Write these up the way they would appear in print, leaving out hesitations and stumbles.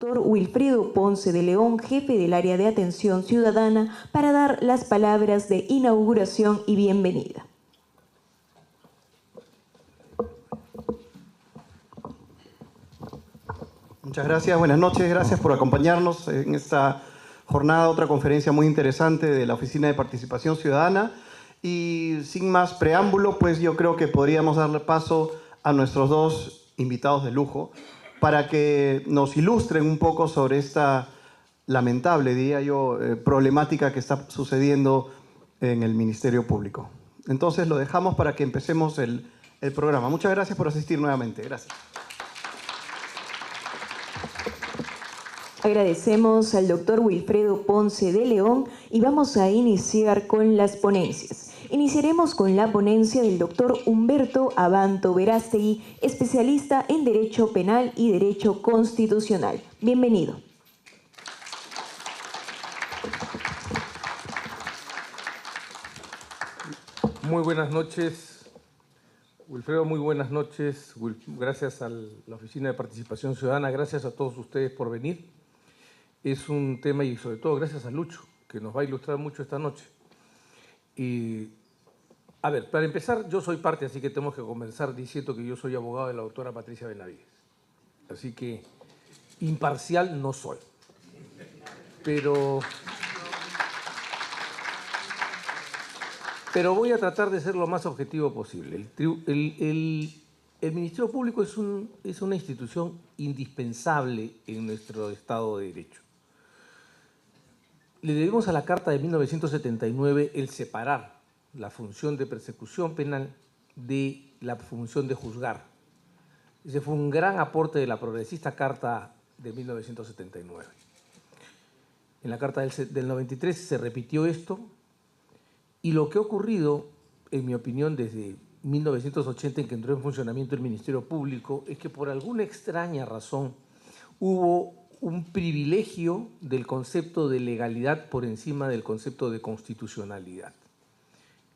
doctor Wilfredo Ponce de León, jefe del área de atención ciudadana, para dar las palabras de inauguración y bienvenida. Muchas gracias, buenas noches, gracias por acompañarnos en esta jornada, otra conferencia muy interesante de la Oficina de Participación Ciudadana. Y sin más preámbulo, pues yo creo que podríamos darle paso a nuestros dos invitados de lujo para que nos ilustren un poco sobre esta lamentable, diría yo, problemática que está sucediendo en el Ministerio Público. Entonces lo dejamos para que empecemos el programa. Muchas gracias por asistir nuevamente. Gracias. Agradecemos al doctor Wilfredo Ponce de León y vamos a iniciar con las ponencias. Iniciaremos con la ponencia del doctor Humberto Abanto Verástegui, especialista en Derecho Penal y Derecho Constitucional. Bienvenido. Muy buenas noches, Wilfredo, muy buenas noches. Gracias a la Oficina de Participación Ciudadana, gracias a todos ustedes por venir. Es un tema, y sobre todo gracias a Lucho, que nos va a ilustrar mucho esta noche. Y, a ver, para empezar, yo soy parte, así que tenemos que comenzar diciendo que yo soy abogado de la doctora Patricia Benavides. Así que imparcial no soy. Pero voy a tratar de ser lo más objetivo posible. El Ministerio Público es una institución indispensable en nuestro Estado de Derecho. Le debemos a la Carta de 1979 el separar la función de persecución penal de la función de juzgar. Ese fue un gran aporte de la progresista Carta de 1979. En la Carta del 93 se repitió esto, y lo que ha ocurrido, en mi opinión, desde 1980, en que entró en funcionamiento el Ministerio Público, es que por alguna extraña razón hubo un privilegio del concepto de legalidad por encima del concepto de constitucionalidad.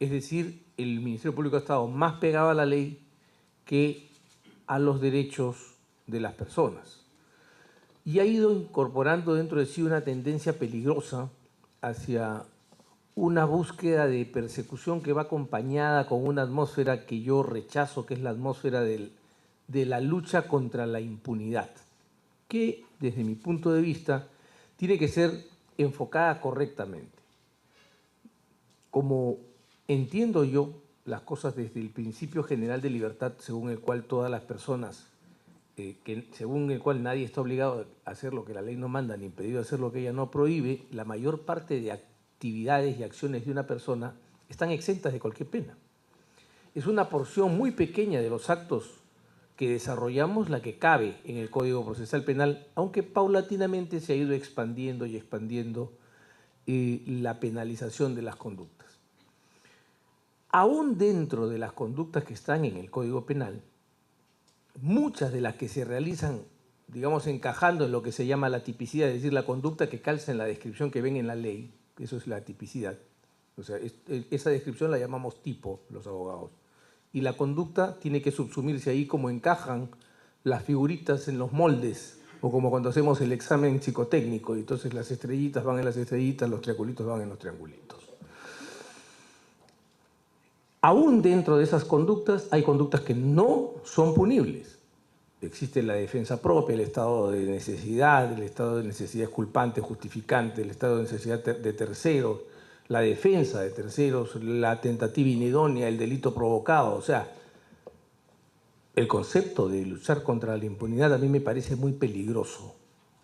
Es decir, el Ministerio Público ha estado más pegado a la ley que a los derechos de las personas. Y ha ido incorporando dentro de sí una tendencia peligrosa hacia una búsqueda de persecución que va acompañada con una atmósfera que yo rechazo, que es la atmósfera de la lucha contra la impunidad, que desde mi punto de vista tiene que ser enfocada correctamente. Como entiendo yo las cosas desde el principio general de libertad, según el cual todas las personas, según el cual nadie está obligado a hacer lo que la ley no manda ni impedido hacer lo que ella no prohíbe, la mayor parte de actividades y acciones de una persona están exentas de cualquier pena. Es una porción muy pequeña de los actos que desarrollamos la que cabe en el Código Procesal Penal, aunque paulatinamente se ha ido expandiendo y expandiendo la penalización de las conductas. Aún dentro de las conductas que están en el Código Penal, muchas de las que se realizan, digamos, encajando en lo que se llama la tipicidad, es decir, la conducta que calza en la descripción que ven en la ley, eso es la tipicidad. O sea, esa descripción la llamamos tipo los abogados. Y la conducta tiene que subsumirse ahí como encajan las figuritas en los moldes, o como cuando hacemos el examen psicotécnico, y entonces las estrellitas van en las estrellitas, los triangulitos van en los triangulitos. Aún dentro de esas conductas hay conductas que no son punibles. Existe la defensa propia, el estado de necesidad culpante, justificante, el estado de necesidad de terceros, la defensa de terceros, la tentativa inidónea, el delito provocado. O sea, el concepto de luchar contra la impunidad a mí me parece muy peligroso.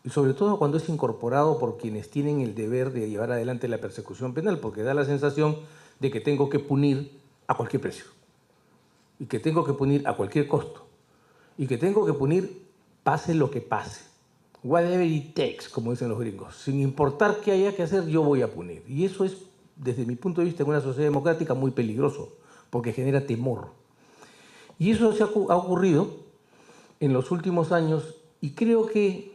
Y sobre todo cuando es incorporado por quienes tienen el deber de llevar adelante la persecución penal, porque da la sensación de que tengo que punir a cualquier precio, y que tengo que punir a cualquier costo, y que tengo que punir pase lo que pase. Whatever it takes, como dicen los gringos. Sin importar qué haya que hacer, yo voy a punir. Y eso es, desde mi punto de vista, en una sociedad democrática muy peligroso, porque genera temor. Y eso ha ocurrido en los últimos años, y creo que,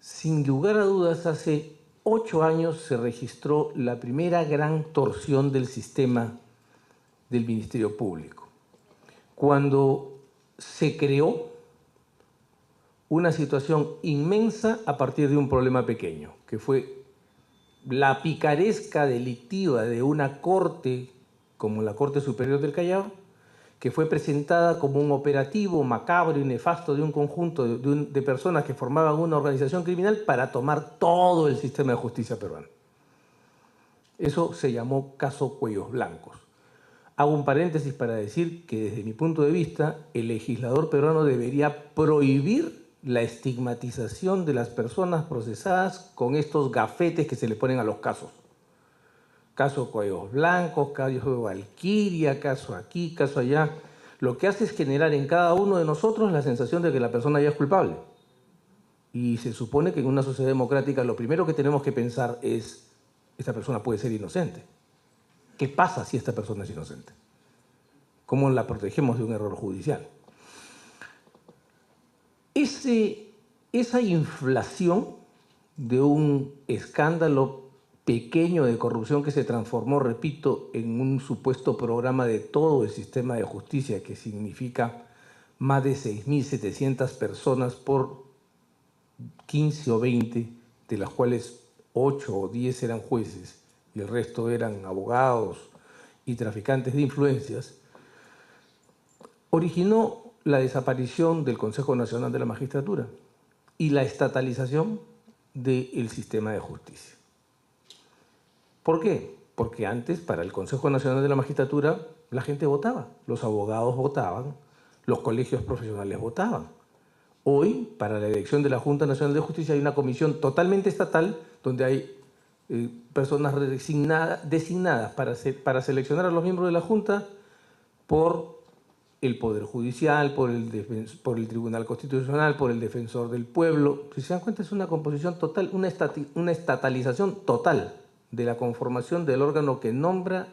sin lugar a dudas, hace 8 años se registró la primera gran torsión del sistema del Ministerio Público. Cuando se creó una situación inmensa a partir de un problema pequeño, que fue la picaresca delictiva de una corte como la Corte Superior del Callao, que fue presentada como un operativo macabro y nefasto de un conjunto de personas que formaban una organización criminal para tomar todo el sistema de justicia peruano. Eso se llamó caso Cuellos Blancos. Hago un paréntesis para decir que desde mi punto de vista el legislador peruano debería prohibir la estigmatización de las personas procesadas con estos gafetes que se le ponen a los casos. Caso Cuellos Blancos, caso de Valquiria, caso aquí, caso allá. Lo que hace es generar en cada uno de nosotros la sensación de que la persona ya es culpable. Y se supone que en una sociedad democrática lo primero que tenemos que pensar es: esta persona puede ser inocente. ¿Qué pasa si esta persona es inocente? ¿Cómo la protegemos de un error judicial? Esa inflación de un escándalo pequeño de corrupción que se transformó, repito, en un supuesto programa de todo el sistema de justicia, que significa más de 6.700 personas por 15 o 20, de las cuales 8 o 10 eran jueces y el resto eran abogados y traficantes de influencias, originó la desaparición del Consejo Nacional de la Magistratura y la estatalización del sistema de justicia. ¿Por qué? Porque antes, para el Consejo Nacional de la Magistratura, la gente votaba, los abogados votaban, los colegios profesionales votaban. Hoy, para la elección de la Junta Nacional de Justicia, hay una comisión totalmente estatal donde hay personas designadas para seleccionar a los miembros de la Junta por el Poder Judicial, por el Tribunal Constitucional, por el Defensor del Pueblo. Si se dan cuenta, es una composición total, una estatalización total de la conformación del órgano que nombra,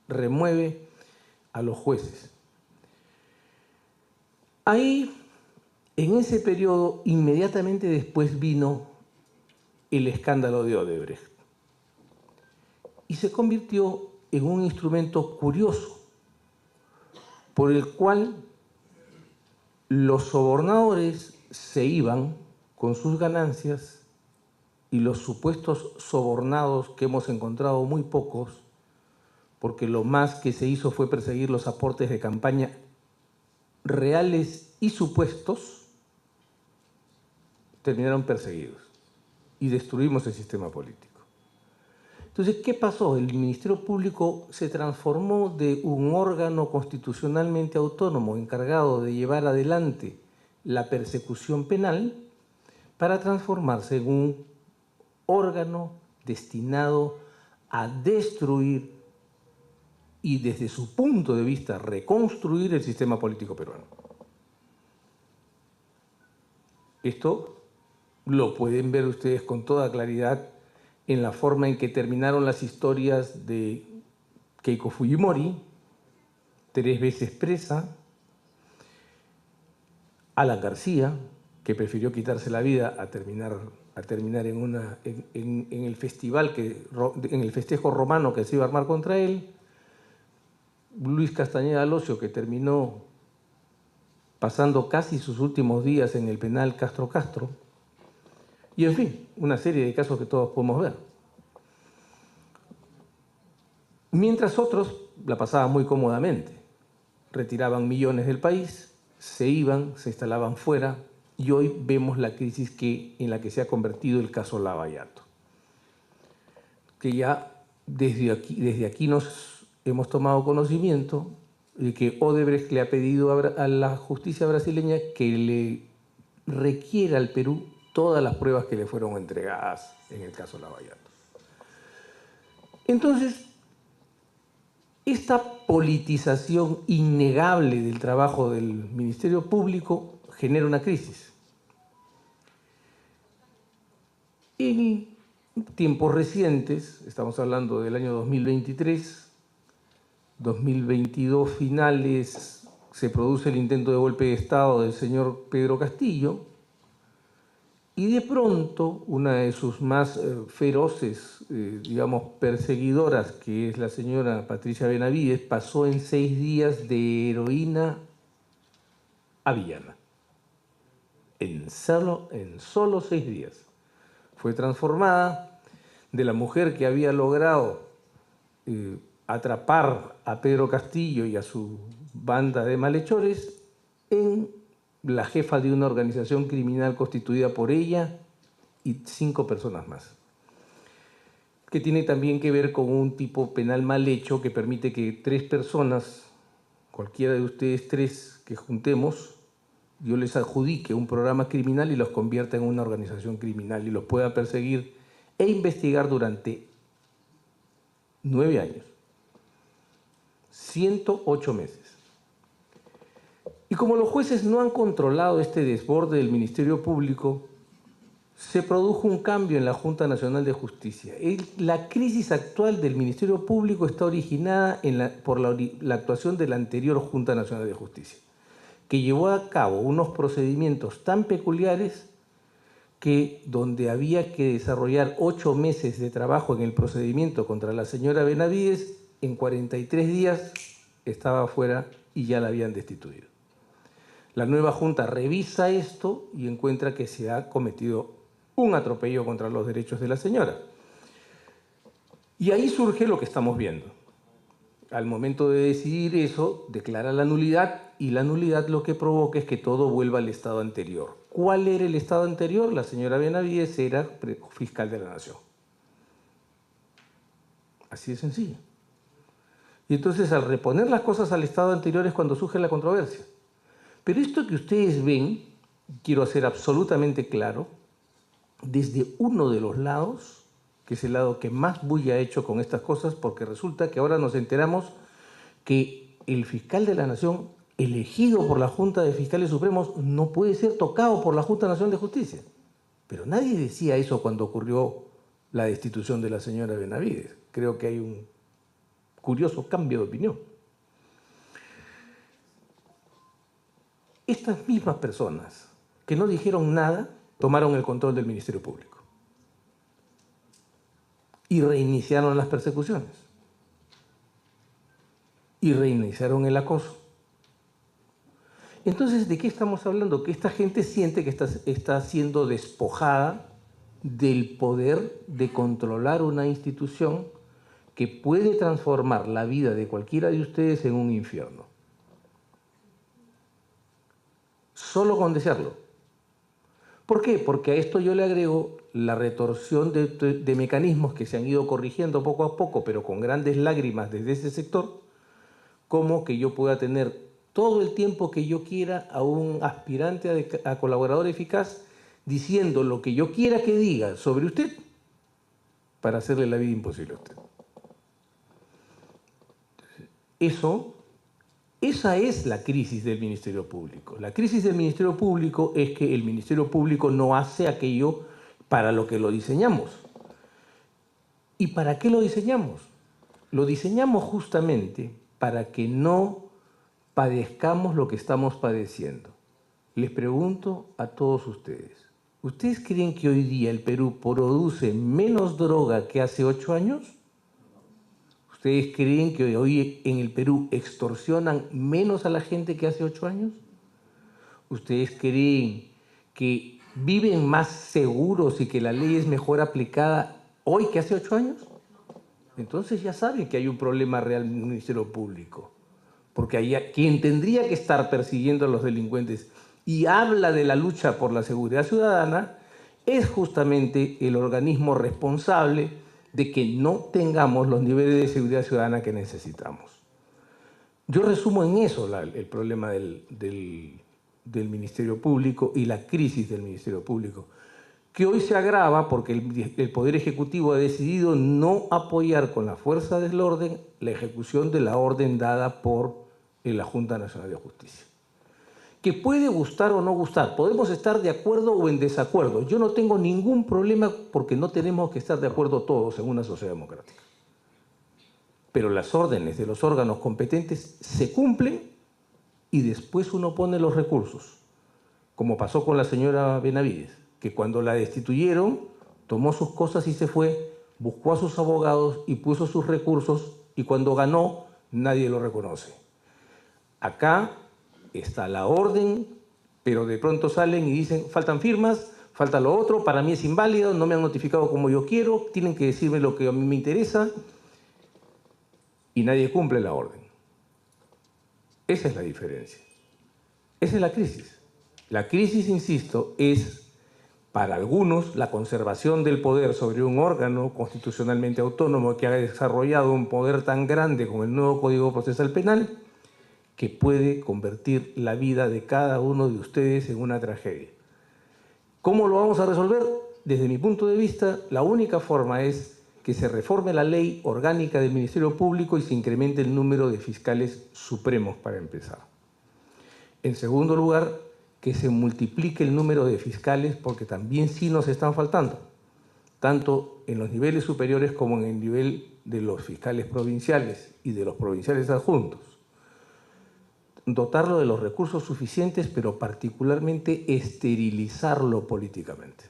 remueve a los jueces. Ahí, en ese periodo, inmediatamente después vino el escándalo de Odebrecht y se convirtió en un instrumento curioso por el cual los sobornadores se iban con sus ganancias y los supuestos sobornados, que hemos encontrado muy pocos, porque lo más que se hizo fue perseguir los aportes de campaña reales y supuestos, terminaron perseguidos y destruimos el sistema político. Entonces, ¿qué pasó? El Ministerio Público se transformó de un órgano constitucionalmente autónomo encargado de llevar adelante la persecución penal para transformarse en un órgano destinado a destruir y, desde su punto de vista, reconstruir el sistema político peruano. Esto lo pueden ver ustedes con toda claridad en la forma en que terminaron las historias de Keiko Fujimori, 3 veces presa, Alan García, que prefirió quitarse la vida a terminar en el festejo romano que se iba a armar contra él, Luis Castañeda Alosio, que terminó pasando casi sus últimos días en el penal Castro Castro, y en fin, una serie de casos que todos podemos ver. Mientras otros la pasaban muy cómodamente, retiraban millones del país, se iban, se instalaban fuera, y hoy vemos la crisis en la que se ha convertido el caso Lavallato, que ya desde aquí nos hemos tomado conocimiento de que Odebrecht le ha pedido a la justicia brasileña que le requiera al Perú todas las pruebas que le fueron entregadas en el caso Lavallato. Entonces, esta politización innegable del trabajo del Ministerio Público genera una crisis. En tiempos recientes, estamos hablando del año 2023, 2022 finales, se produce el intento de golpe de Estado del señor Pedro Castillo, y de pronto una de sus más feroces, perseguidoras, que es la señora Patricia Benavides, pasó en 6 días de heroína a villana. en solo 6 días. Fue transformada de la mujer que había logrado atrapar a Pedro Castillo y a su banda de malhechores en la jefa de una organización criminal constituida por ella y 5 personas más, que tiene también que ver con un tipo penal mal hecho que permite que 3 personas, cualquiera de ustedes 3 que juntemos, yo les adjudique un programa criminal y los convierta en una organización criminal y los pueda perseguir e investigar durante 9 años, 108 meses. Y como los jueces no han controlado este desborde del Ministerio Público, se produjo un cambio en la Junta Nacional de Justicia. La crisis actual del Ministerio Público está originada por la actuación de la anterior Junta Nacional de Justicia, que llevó a cabo unos procedimientos tan peculiares que donde había que desarrollar 8 meses de trabajo en el procedimiento contra la señora Benavides, en 43 días estaba fuera y ya la habían destituido. La nueva Junta revisa esto y encuentra que se ha cometido un atropello contra los derechos de la señora. Y ahí surge lo que estamos viendo. Al momento de decidir eso, declara la nulidad y la nulidad lo que provoca es que todo vuelva al estado anterior. ¿Cuál era el estado anterior? La señora Benavides era fiscal de la Nación. Así de sencillo. Y entonces al reponer las cosas al estado anterior es cuando surge la controversia. Pero esto que ustedes ven, quiero hacer absolutamente claro, desde uno de los lados, que es el lado que más bulla ha hecho con estas cosas, porque resulta que ahora nos enteramos que el fiscal de la Nación, elegido por la Junta de Fiscales Supremos, no puede ser tocado por la Junta Nacional de Justicia. Pero nadie decía eso cuando ocurrió la destitución de la señora Benavides. Creo que hay un curioso cambio de opinión. Estas mismas personas que no dijeron nada tomaron el control del Ministerio Público y reiniciaron las persecuciones y reiniciaron el acoso. Entonces, ¿de qué estamos hablando? Que esta gente siente que está siendo despojada del poder de controlar una institución que puede transformar la vida de cualquiera de ustedes en un infierno. Solo con desearlo. ¿Por qué? Porque a esto yo le agrego la retorsión de mecanismos que se han ido corrigiendo poco a poco, pero con grandes lágrimas desde ese sector, como que yo pueda tener todo el tiempo que yo quiera a un aspirante a colaborador eficaz diciendo lo que yo quiera que diga sobre usted para hacerle la vida imposible a usted. Esa es la crisis del Ministerio Público. La crisis del Ministerio Público es que el Ministerio Público no hace aquello para lo que lo diseñamos. ¿Y para qué lo diseñamos? Lo diseñamos justamente para que no padezcamos lo que estamos padeciendo. Les pregunto a todos ustedes, ¿ustedes creen que hoy día el Perú produce menos droga que hace 8 años? ¿Ustedes creen que hoy en el Perú extorsionan menos a la gente que hace 8 años? ¿Ustedes creen que viven más seguros y que la ley es mejor aplicada hoy que hace 8 años? Entonces ya saben que hay un problema real en el Ministerio Público. Porque quien tendría que estar persiguiendo a los delincuentes y habla de la lucha por la seguridad ciudadana es justamente el organismo responsable de que no tengamos los niveles de seguridad ciudadana que necesitamos. Yo resumo en eso el problema del Ministerio Público y la crisis del Ministerio Público, que hoy se agrava porque el Poder Ejecutivo ha decidido no apoyar con la fuerza del orden la ejecución de la orden dada por la Junta Nacional de Justicia. Que puede gustar o no gustar, podemos estar de acuerdo o en desacuerdo. Yo no tengo ningún problema porque no tenemos que estar de acuerdo todos en una sociedad democrática. Pero las órdenes de los órganos competentes se cumplen y después uno pone los recursos, como pasó con la señora Benavides, que cuando la destituyeron tomó sus cosas y se fue, buscó a sus abogados y puso sus recursos y cuando ganó nadie lo reconoce. Acá está la orden pero de pronto salen y dicen, faltan firmas, falta lo otro, para mí es inválido, no me han notificado como yo quiero, tienen que decirme lo que a mí me interesa, y nadie cumple la orden. Esa es la diferencia. Esa es la crisis. La crisis, insisto, es para algunos la conservación del poder sobre un órgano constitucionalmente autónomo que ha desarrollado un poder tan grande como el nuevo Código Procesal Penal que puede convertir la vida de cada uno de ustedes en una tragedia. ¿Cómo lo vamos a resolver? Desde mi punto de vista, la única forma es que se reforme la ley orgánica del Ministerio Público y se incremente el número de fiscales supremos para empezar. En segundo lugar, que se multiplique el número de fiscales porque también sí nos están faltando, tanto en los niveles superiores como en el nivel de los fiscales provinciales y de los provinciales adjuntos. Dotarlo de los recursos suficientes, pero particularmente esterilizarlo políticamente.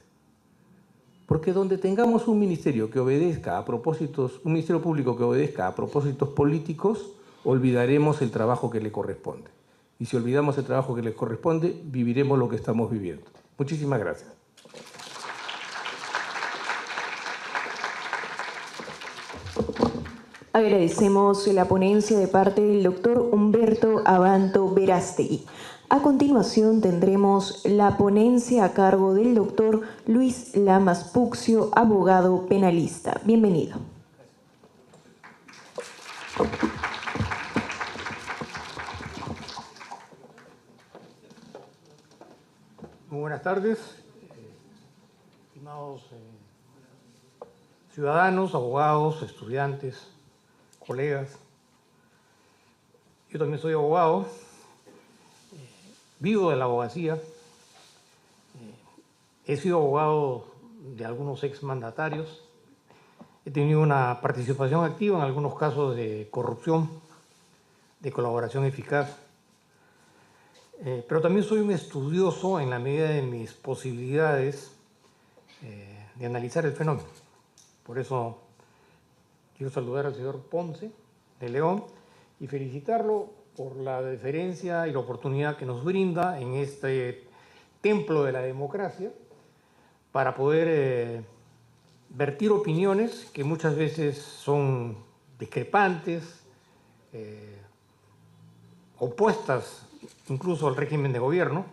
Porque donde tengamos un ministerio que obedezca a propósitos, un ministerio público que obedezca a propósitos políticos, olvidaremos el trabajo que le corresponde. Y si olvidamos el trabajo que les corresponde, viviremos lo que estamos viviendo. Muchísimas gracias. Agradecemos la ponencia de parte del doctor Humberto Abanto Verástegui. A continuación tendremos la ponencia a cargo del doctor Luis Lamas Puccio, abogado penalista. Bienvenido. Muy buenas tardes, estimados ciudadanos, abogados, estudiantes, colegas. Yo también soy abogado, vivo de la abogacía, he sido abogado de algunos exmandatarios, he tenido una participación activa en algunos casos de corrupción, de colaboración eficaz. Pero también soy un estudioso en la medida de mis posibilidades de analizar el fenómeno. Por eso quiero saludar al señor Ponce de León y felicitarlo por la deferencia y la oportunidad que nos brinda en este templo de la democracia para poder vertir opiniones que muchas veces son discrepantes, opuestas incluso al régimen de gobierno.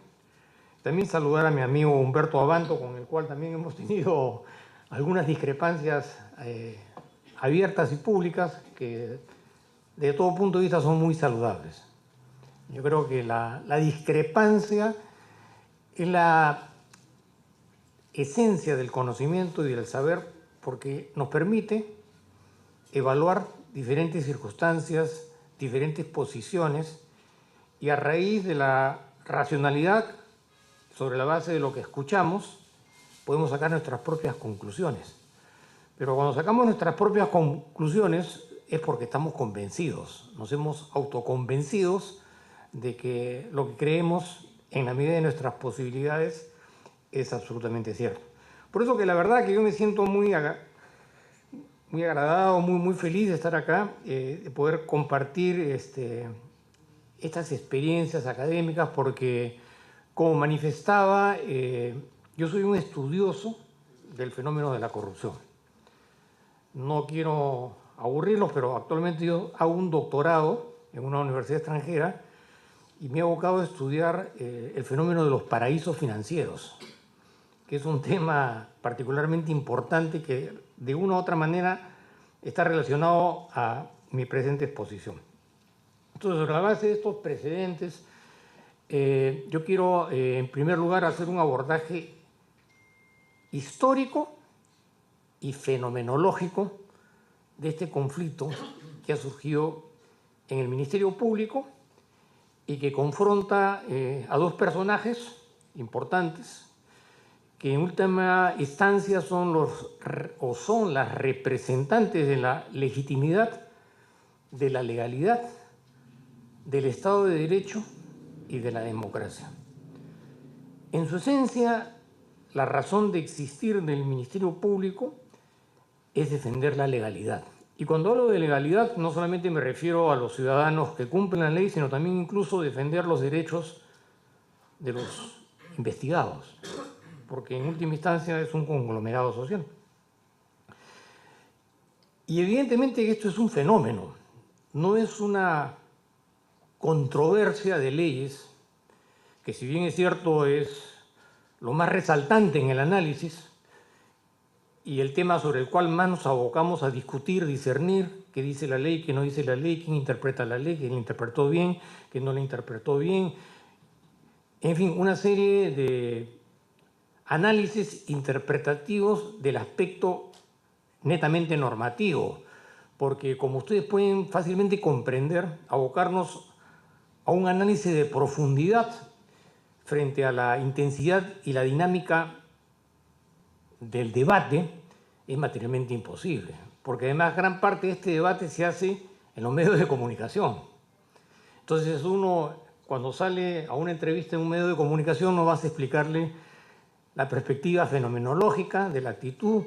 También saludar a mi amigo Humberto Abanto, con el cual también hemos tenido algunas discrepancias abiertas y públicas que de todo punto de vista son muy saludables. Yo creo que la discrepancia es la esencia del conocimiento y del saber porque nos permite evaluar diferentes circunstancias, diferentes posiciones y a raíz de la racionalidad, sobre la base de lo que escuchamos, podemos sacar nuestras propias conclusiones. Pero cuando sacamos nuestras propias conclusiones es porque estamos convencidos, nos hemos autoconvencidos de que lo que creemos en la medida de nuestras posibilidades es absolutamente cierto. Por eso que la verdad que yo me siento muy agradado, muy feliz de estar acá, de poder compartir estas experiencias académicas, porque, como manifestaba, yo soy un estudioso del fenómeno de la corrupción. No quiero aburrirlos, pero actualmente yo hago un doctorado en una universidad extranjera y me he abocado a estudiar el fenómeno de los paraísos financieros, que es un tema particularmente importante que de una u otra manera está relacionado a mi presente exposición. Entonces, sobre la base de estos precedentes, yo quiero, en primer lugar, hacer un abordaje histórico y fenomenológico de este conflicto que ha surgido en el Ministerio Público y que confronta a dos personajes importantes que en última instancia son las representantes de la legitimidad, de la legalidad, del Estado de Derecho y de la democracia. En su esencia, la razón de existir del Ministerio Público es defender la legalidad. Y cuando hablo de legalidad, no solamente me refiero a los ciudadanos que cumplen la ley, sino también incluso defender los derechos de los investigados, porque en última instancia es un conglomerado social. Y evidentemente esto es un fenómeno, no es una controversia de leyes, que si bien es cierto es lo más resaltante en el análisis y el tema sobre el cual más nos abocamos a discutir, discernir qué dice la ley, qué no dice la ley, quién interpreta la ley, quién la interpretó bien, quién no la interpretó bien. En fin, una serie de análisis interpretativos del aspecto netamente normativo, porque como ustedes pueden fácilmente comprender, abocarnos a un análisis de profundidad frente a la intensidad y la dinámica del debate es materialmente imposible, porque además gran parte de este debate se hace en los medios de comunicación. Entonces uno, cuando sale a una entrevista en un medio de comunicación, no vas a explicarle la perspectiva fenomenológica de la actitud,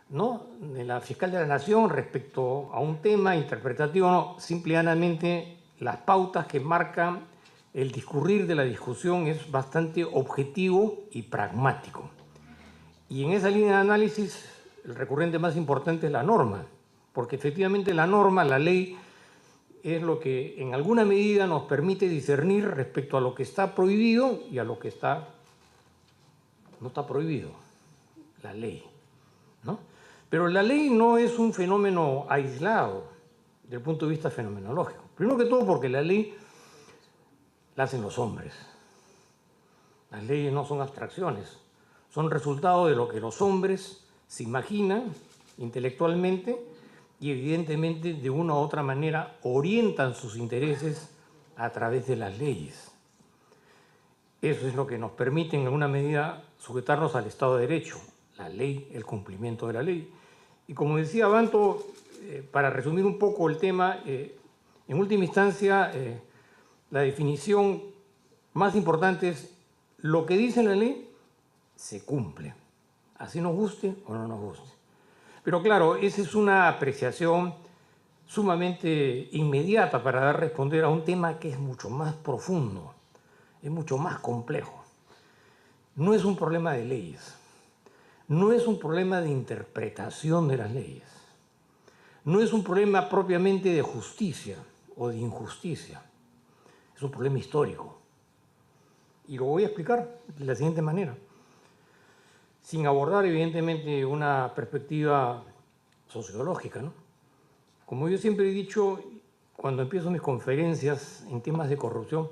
¿no?, de la fiscal de la Nación respecto a un tema interpretativo, no, simplemente las pautas que marcan el discurrir de la discusión es bastante objetivo y pragmático. Y en esa línea de análisis, el recurrente más importante es la norma, porque efectivamente la norma, la ley, es lo que en alguna medida nos permite discernir respecto a lo que está prohibido y a lo que no está prohibido, la ley, ¿no? Pero la ley no es un fenómeno aislado desde el punto de vista fenomenológico. Primero que todo porque la ley la hacen los hombres. Las leyes no son abstracciones, son resultado de lo que los hombres se imaginan intelectualmente y evidentemente de una u otra manera orientan sus intereses a través de las leyes. Eso es lo que nos permite en alguna medida sujetarnos al Estado de Derecho, la ley, el cumplimiento de la ley. Y como decía Banto, para resumir un poco el tema, en última instancia, la definición más importante es lo que dice la ley se cumple, así nos guste o no nos guste. Pero claro, esa es una apreciación sumamente inmediata para dar responder a un tema que es mucho más profundo, es mucho más complejo. No es un problema de leyes, no es un problema de interpretación de las leyes, no es un problema propiamente de justicia o de injusticia, es un problema histórico. Y lo voy a explicar de la siguiente manera, sin abordar evidentemente una perspectiva sociológica, ¿no? Como yo siempre he dicho cuando empiezo mis conferencias en temas de corrupción,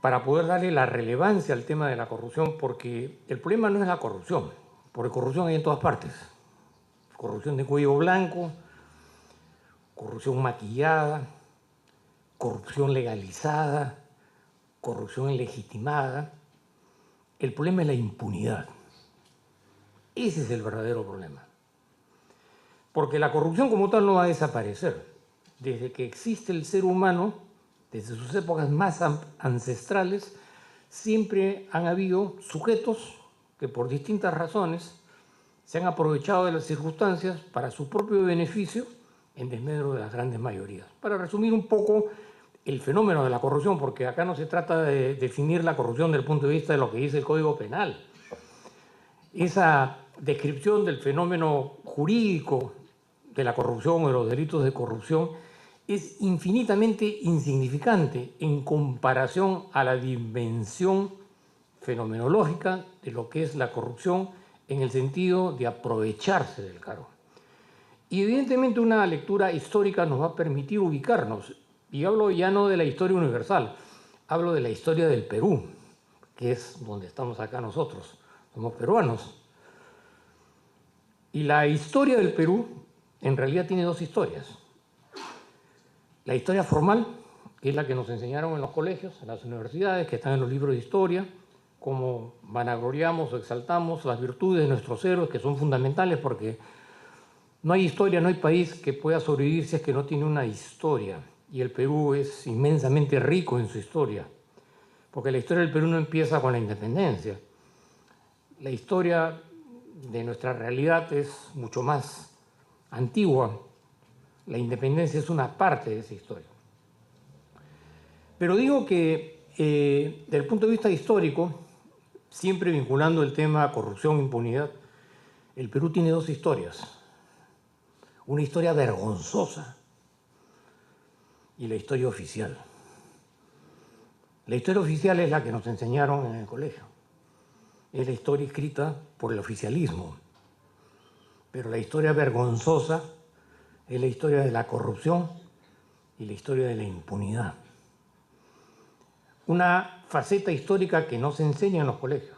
para poder darle la relevancia al tema de la corrupción, porque el problema no es la corrupción, porque corrupción hay en todas partes. Corrupción de cuello blanco, corrupción maquillada, corrupción legalizada, corrupción legitimada. El problema es la impunidad. Ese es el verdadero problema. Porque la corrupción como tal no va a desaparecer. Desde que existe el ser humano, desde sus épocas más ancestrales, siempre han habido sujetos que por distintas razones se han aprovechado de las circunstancias para su propio beneficio en desmedro de las grandes mayorías. Para resumir un poco el fenómeno de la corrupción, porque acá no se trata de definir la corrupción desde el punto de vista de lo que dice el Código Penal. Esa descripción del fenómeno jurídico de la corrupción o de los delitos de corrupción es infinitamente insignificante en comparación a la dimensión fenomenológica de lo que es la corrupción en el sentido de aprovecharse del cargo. Y evidentemente una lectura histórica nos va a permitir ubicarnos. Y hablo ya no de la historia universal, hablo de la historia del Perú, que es donde estamos acá nosotros, somos peruanos. Y la historia del Perú en realidad tiene dos historias. La historia formal, que es la que nos enseñaron en los colegios, en las universidades, que están en los libros de historia, cómo vanagloriamos o exaltamos las virtudes de nuestros héroes, que son fundamentales porque no hay historia, no hay país que pueda sobrevivir si es que no tiene una historia. Y el Perú es inmensamente rico en su historia, porque la historia del Perú no empieza con la independencia. La historia de nuestra realidad es mucho más antigua. La independencia es una parte de esa historia. Pero digo que desde el punto de vista histórico, siempre vinculando el tema corrupción e impunidad, el Perú tiene dos historias. Una historia vergonzosa y la historia oficial. La historia oficial es la que nos enseñaron en el colegio. Es la historia escrita por el oficialismo. Pero la historia vergonzosa es la historia de la corrupción y la historia de la impunidad. Una faceta histórica que no se enseña en los colegios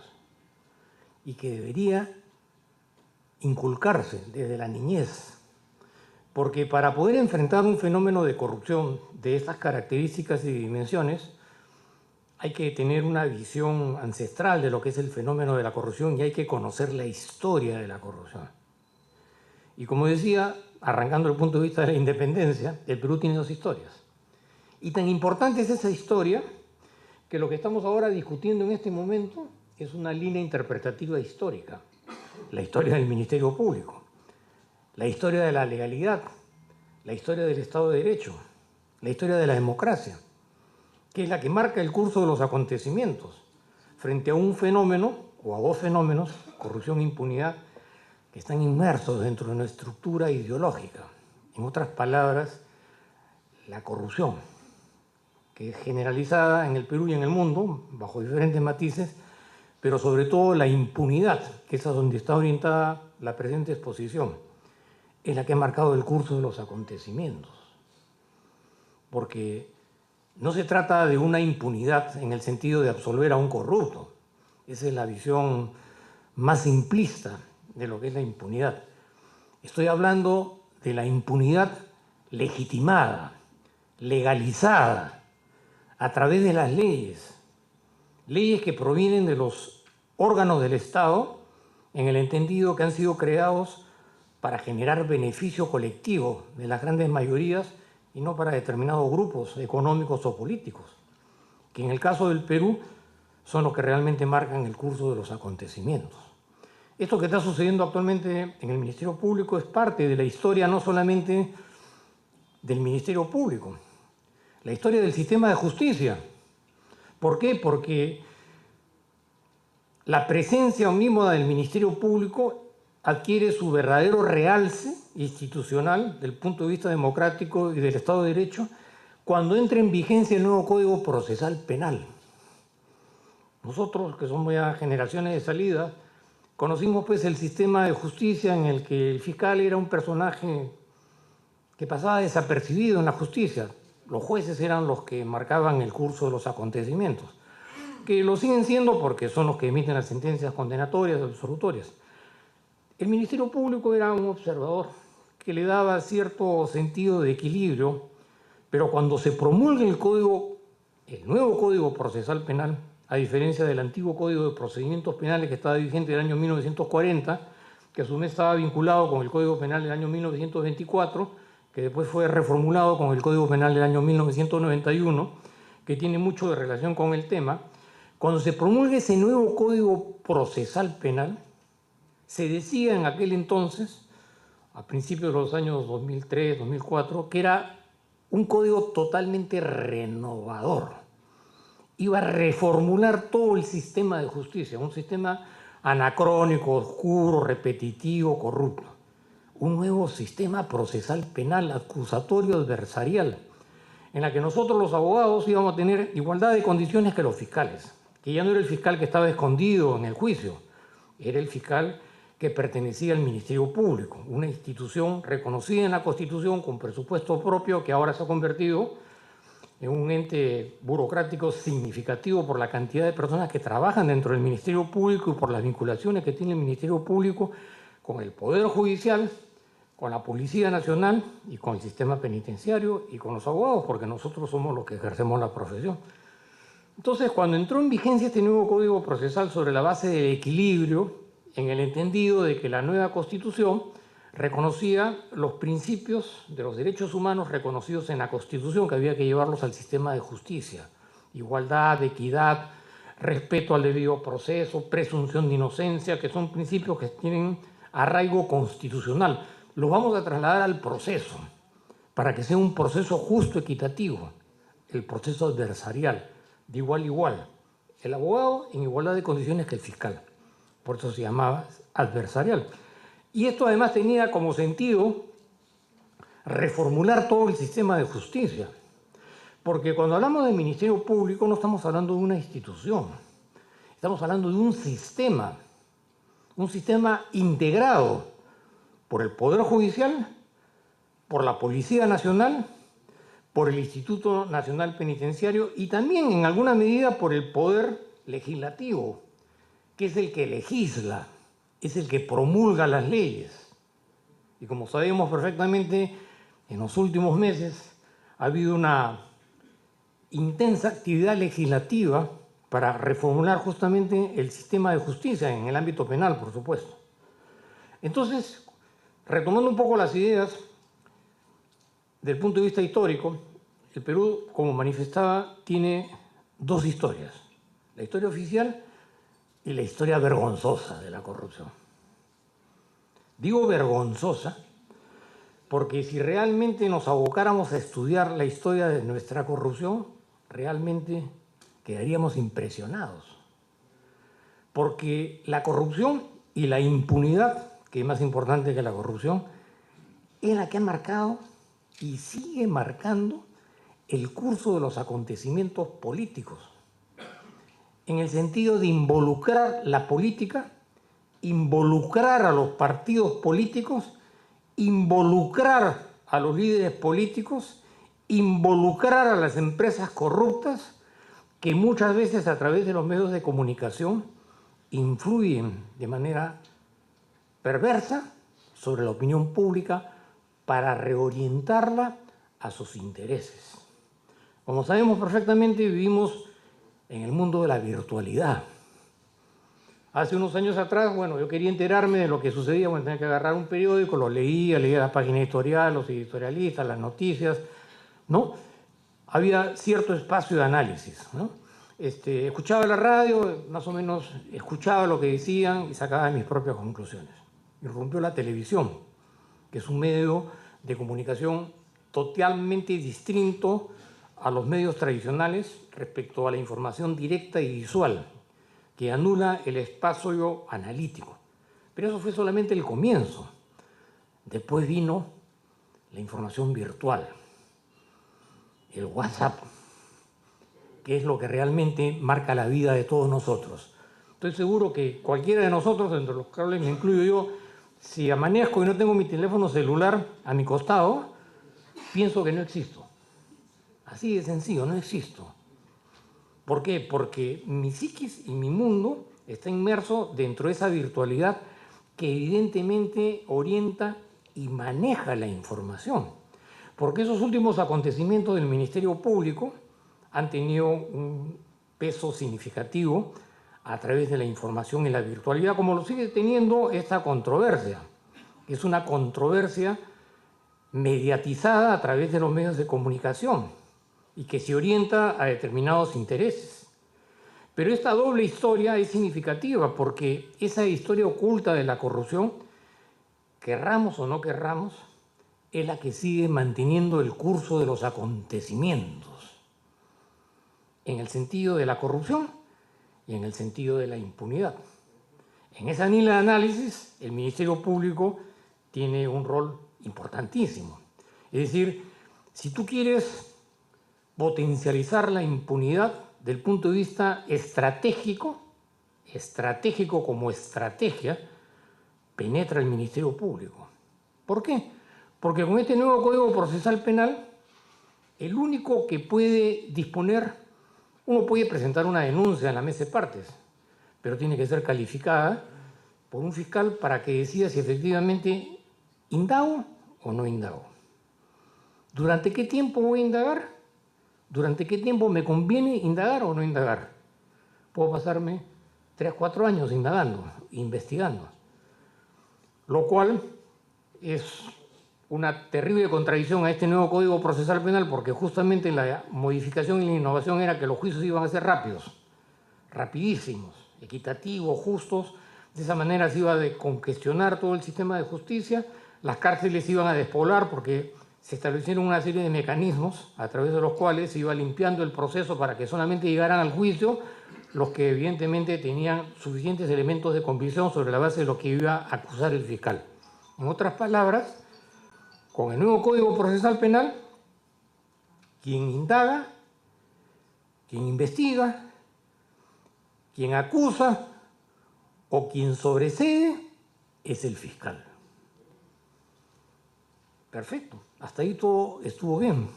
y que debería inculcarse desde la niñez. Porque para poder enfrentar un fenómeno de corrupción de estas características y dimensiones, hay que tener una visión ancestral de lo que es el fenómeno de la corrupción y hay que conocer la historia de la corrupción. Y como decía, arrancando el punto de vista de la independencia, el Perú tiene dos historias. Y tan importante es esa historia que lo que estamos ahora discutiendo en este momento es una línea interpretativa histórica. La historia del Ministerio Público, la historia de la legalidad, la historia del Estado de Derecho, la historia de la democracia, que es la que marca el curso de los acontecimientos frente a un fenómeno o a dos fenómenos, corrupción e impunidad, que están inmersos dentro de una estructura ideológica. En otras palabras, la corrupción, que es generalizada en el Perú y en el mundo, bajo diferentes matices, pero sobre todo la impunidad, que es a donde está orientada la presente exposición, es la que ha marcado el curso de los acontecimientos. Porque no se trata de una impunidad en el sentido de absolver a un corrupto. Esa es la visión más simplista de lo que es la impunidad. Estoy hablando de la impunidad legitimada, legalizada, a través de las leyes. Leyes que provienen de los órganos del Estado en el entendido que han sido creados para generar beneficio colectivo de las grandes mayorías y no para determinados grupos económicos o políticos, que en el caso del Perú son los que realmente marcan el curso de los acontecimientos. Esto que está sucediendo actualmente en el Ministerio Público es parte de la historia no solamente del Ministerio Público, la historia del sistema de justicia. ¿Por qué? Porque la presencia omnímoda del Ministerio Público adquiere su verdadero realce institucional del punto de vista democrático y del Estado de Derecho cuando entra en vigencia el nuevo Código Procesal Penal. Nosotros, que somos ya generaciones de salida, conocimos pues el sistema de justicia en el que el fiscal era un personaje que pasaba desapercibido en la justicia. Los jueces eran los que marcaban el curso de los acontecimientos, que lo siguen siendo porque son los que emiten las sentencias condenatorias o absolutorias. El Ministerio Público era un observador que le daba cierto sentido de equilibrio, pero cuando se promulga el nuevo Código Procesal Penal, a diferencia del antiguo Código de Procedimientos Penales que estaba vigente del año 1940, que a su vez estaba vinculado con el Código Penal del año 1924, que después fue reformulado con el Código Penal del año 1991, que tiene mucho de relación con el tema. Cuando se promulga ese nuevo Código Procesal Penal, se decía en aquel entonces, a principios de los años 2003, 2004, que era un código totalmente renovador. Iba a reformular todo el sistema de justicia, un sistema anacrónico, oscuro, repetitivo, corrupto. Un nuevo sistema procesal penal, acusatorio, adversarial, en la que nosotros los abogados íbamos a tener igualdad de condiciones que los fiscales, que ya no era el fiscal que estaba escondido en el juicio, era el fiscal que pertenecía al Ministerio Público, una institución reconocida en la Constitución con presupuesto propio que ahora se ha convertido en un ente burocrático significativo por la cantidad de personas que trabajan dentro del Ministerio Público y por las vinculaciones que tiene el Ministerio Público con el Poder Judicial, con la Policía Nacional y con el sistema penitenciario y con los abogados, porque nosotros somos los que ejercemos la profesión. Entonces, cuando entró en vigencia este nuevo Código Procesal sobre la base del equilibrio, en el entendido de que la nueva Constitución reconocía los principios de los derechos humanos reconocidos en la Constitución, que había que llevarlos al sistema de justicia. Igualdad, equidad, respeto al debido proceso, presunción de inocencia, que son principios que tienen arraigo constitucional. Los vamos a trasladar al proceso, para que sea un proceso justo, equitativo, el proceso adversarial, de igual a igual. El abogado en igualdad de condiciones que el fiscal. Por eso se llamaba adversarial. Y esto además tenía como sentido reformular todo el sistema de justicia. Porque cuando hablamos del Ministerio Público no estamos hablando de una institución. Estamos hablando de un sistema integrado por el Poder Judicial, por la Policía Nacional, por el Instituto Nacional Penitenciario y también en alguna medida por el Poder Legislativo, que es el que legisla, es el que promulga las leyes. Y como sabemos perfectamente, en los últimos meses ha habido una intensa actividad legislativa para reformular justamente el sistema de justicia en el ámbito penal, por supuesto. Entonces, retomando un poco las ideas, del punto de vista histórico, el Perú, como manifestaba, tiene dos historias. La historia oficial y la historia vergonzosa de la corrupción. Digo vergonzosa porque si realmente nos abocáramos a estudiar la historia de nuestra corrupción, realmente quedaríamos impresionados. Porque la corrupción y la impunidad, que es más importante que la corrupción, es la que ha marcado y sigue marcando el curso de los acontecimientos políticos, en el sentido de involucrar la política, involucrar a los partidos políticos, involucrar a los líderes políticos, involucrar a las empresas corruptas que muchas veces a través de los medios de comunicación influyen de manera perversa sobre la opinión pública para reorientarla a sus intereses. Como sabemos perfectamente, vivimos en el mundo de la virtualidad. Hace unos años atrás, bueno, yo quería enterarme de lo que sucedía, bueno, tenía que agarrar un periódico, lo leía la página editorial, los editorialistas, las noticias, ¿no? Había cierto espacio de análisis, ¿no? Escuchaba la radio, más o menos escuchaba lo que decían y sacaba mis propias conclusiones. Irrumpió la televisión, que es un medio de comunicación totalmente distinto a los medios tradicionales respecto a la información directa y visual, que anula el espacio analítico. Pero eso fue solamente el comienzo. Después vino la información virtual, el WhatsApp, que es lo que realmente marca la vida de todos nosotros. Estoy seguro que cualquiera de nosotros, entre los cuales me incluyo yo, si amanezco y no tengo mi teléfono celular a mi costado, pienso que no existo. Así de sencillo, no existo. ¿Por qué? Porque mi psiquis y mi mundo está inmerso dentro de esa virtualidad que evidentemente orienta y maneja la información. Porque esos últimos acontecimientos del Ministerio Público han tenido un peso significativo a través de la información y la virtualidad, como lo sigue teniendo esta controversia. Es una controversia mediatizada a través de los medios de comunicación y que se orienta a determinados intereses. Pero esta doble historia es significativa porque esa historia oculta de la corrupción, querramos o no querramos, es la que sigue manteniendo el curso de los acontecimientos, en el sentido de la corrupción y en el sentido de la impunidad. En esa línea de análisis, el Ministerio Público tiene un rol importantísimo. Es decir, si tú quieres potencializar la impunidad del punto de vista estratégico como estrategia, penetra el Ministerio Público. ¿Por qué? Porque con este nuevo Código Procesal Penal, el único que puede disponer, uno puede presentar una denuncia en la mesa de partes, pero tiene que ser calificada por un fiscal para que decida si efectivamente indago o no indago. ¿Durante qué tiempo voy a indagar? ¿Durante qué tiempo me conviene indagar o no indagar? Puedo pasarme 3, 4 años indagando, investigando. Lo cual es una terrible contradicción a este nuevo Código Procesal Penal porque justamente la modificación y la innovación era que los juicios iban a ser rápidos, rapidísimos, equitativos, justos. De esa manera se iba a descongestionar todo el sistema de justicia, las cárceles se iban a despoblar porque se establecieron una serie de mecanismos a través de los cuales se iba limpiando el proceso para que solamente llegaran al juicio los que evidentemente tenían suficientes elementos de convicción sobre la base de lo que iba a acusar el fiscal. En otras palabras, con el nuevo Código Procesal Penal, quien indaga, quien investiga, quien acusa o quien sobresede es el fiscal. Perfecto, hasta ahí todo estuvo bien.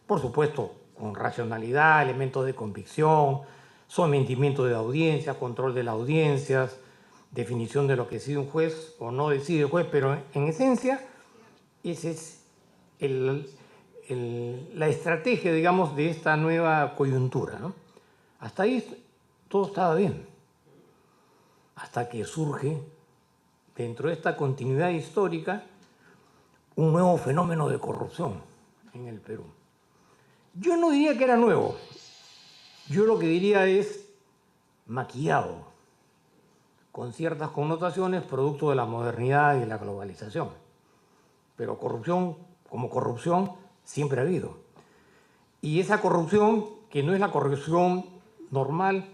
Por supuesto, con racionalidad, elementos de convicción, sometimiento de la audiencia, control de las audiencias, definición de lo que decide un juez o no decide el juez, pero en esencia, esa es la estrategia, digamos, de esta nueva coyuntura, ¿no? Hasta ahí todo estaba bien, hasta que surge, dentro de esta continuidad histórica, un nuevo fenómeno de corrupción en el Perú. Yo no diría que era nuevo, yo lo que diría es maquillado, con ciertas connotaciones producto de la modernidad y de la globalización. Pero corrupción, como corrupción, siempre ha habido. Y esa corrupción, que no es la corrupción normal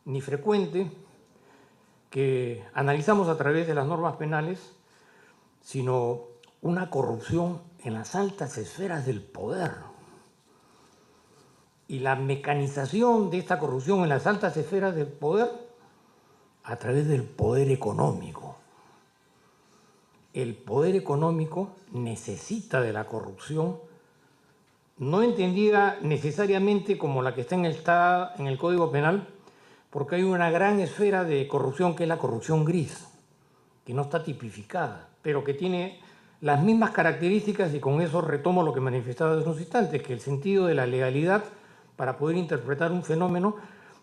ni frecuente, que analizamos a través de las normas penales, sino una corrupción en las altas esferas del poder. Y la mecanización de esta corrupción en las altas esferas del poder a través del poder económico. El poder económico necesita de la corrupción, no entendida necesariamente como la que está en el Código Penal, porque hay una gran esfera de corrupción que es la corrupción gris, que no está tipificada, pero que tiene las mismas características, y con eso retomo lo que manifestaba hace unos instantes, que el sentido de la legalidad para poder interpretar un fenómeno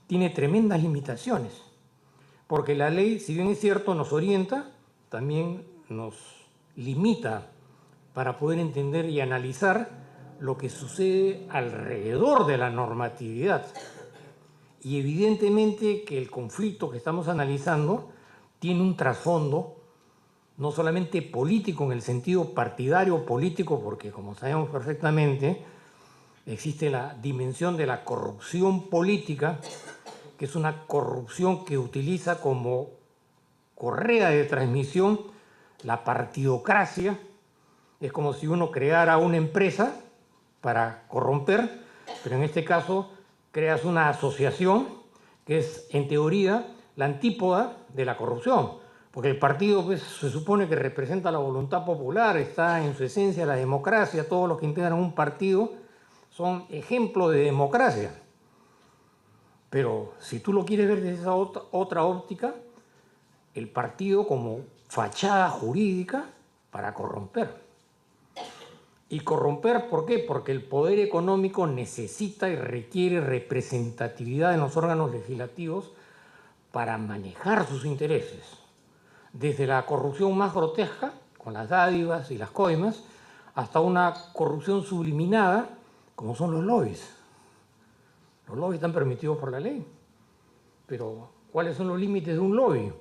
tiene tremendas limitaciones, porque la ley, si bien es cierto, nos orienta, también nos limita para poder entender y analizar lo que sucede alrededor de la normatividad. Y evidentemente que el conflicto que estamos analizando tiene un trasfondo no solamente político en el sentido partidario político, porque como sabemos perfectamente, existe la dimensión de la corrupción política, que es una corrupción que utiliza como correa de transmisión la partidocracia. Es como si uno creara una empresa para corromper, pero en este caso creas una asociación que es, en teoría, la antípoda de la corrupción, porque el partido, pues, se supone que representa la voluntad popular, está en su esencia la democracia, todos los que integran un partido son ejemplo de democracia. Pero si tú lo quieres ver desde esa otra óptica, el partido como fachada jurídica para corromper. ¿Y corromper por qué? Porque el poder económico necesita y requiere representatividad en los órganos legislativos para manejar sus intereses. Desde la corrupción más grotesca, con las dádivas y las coimas, hasta una corrupción subliminada, como son los lobbies. Los lobbies están permitidos por la ley, pero ¿cuáles son los límites de un lobby?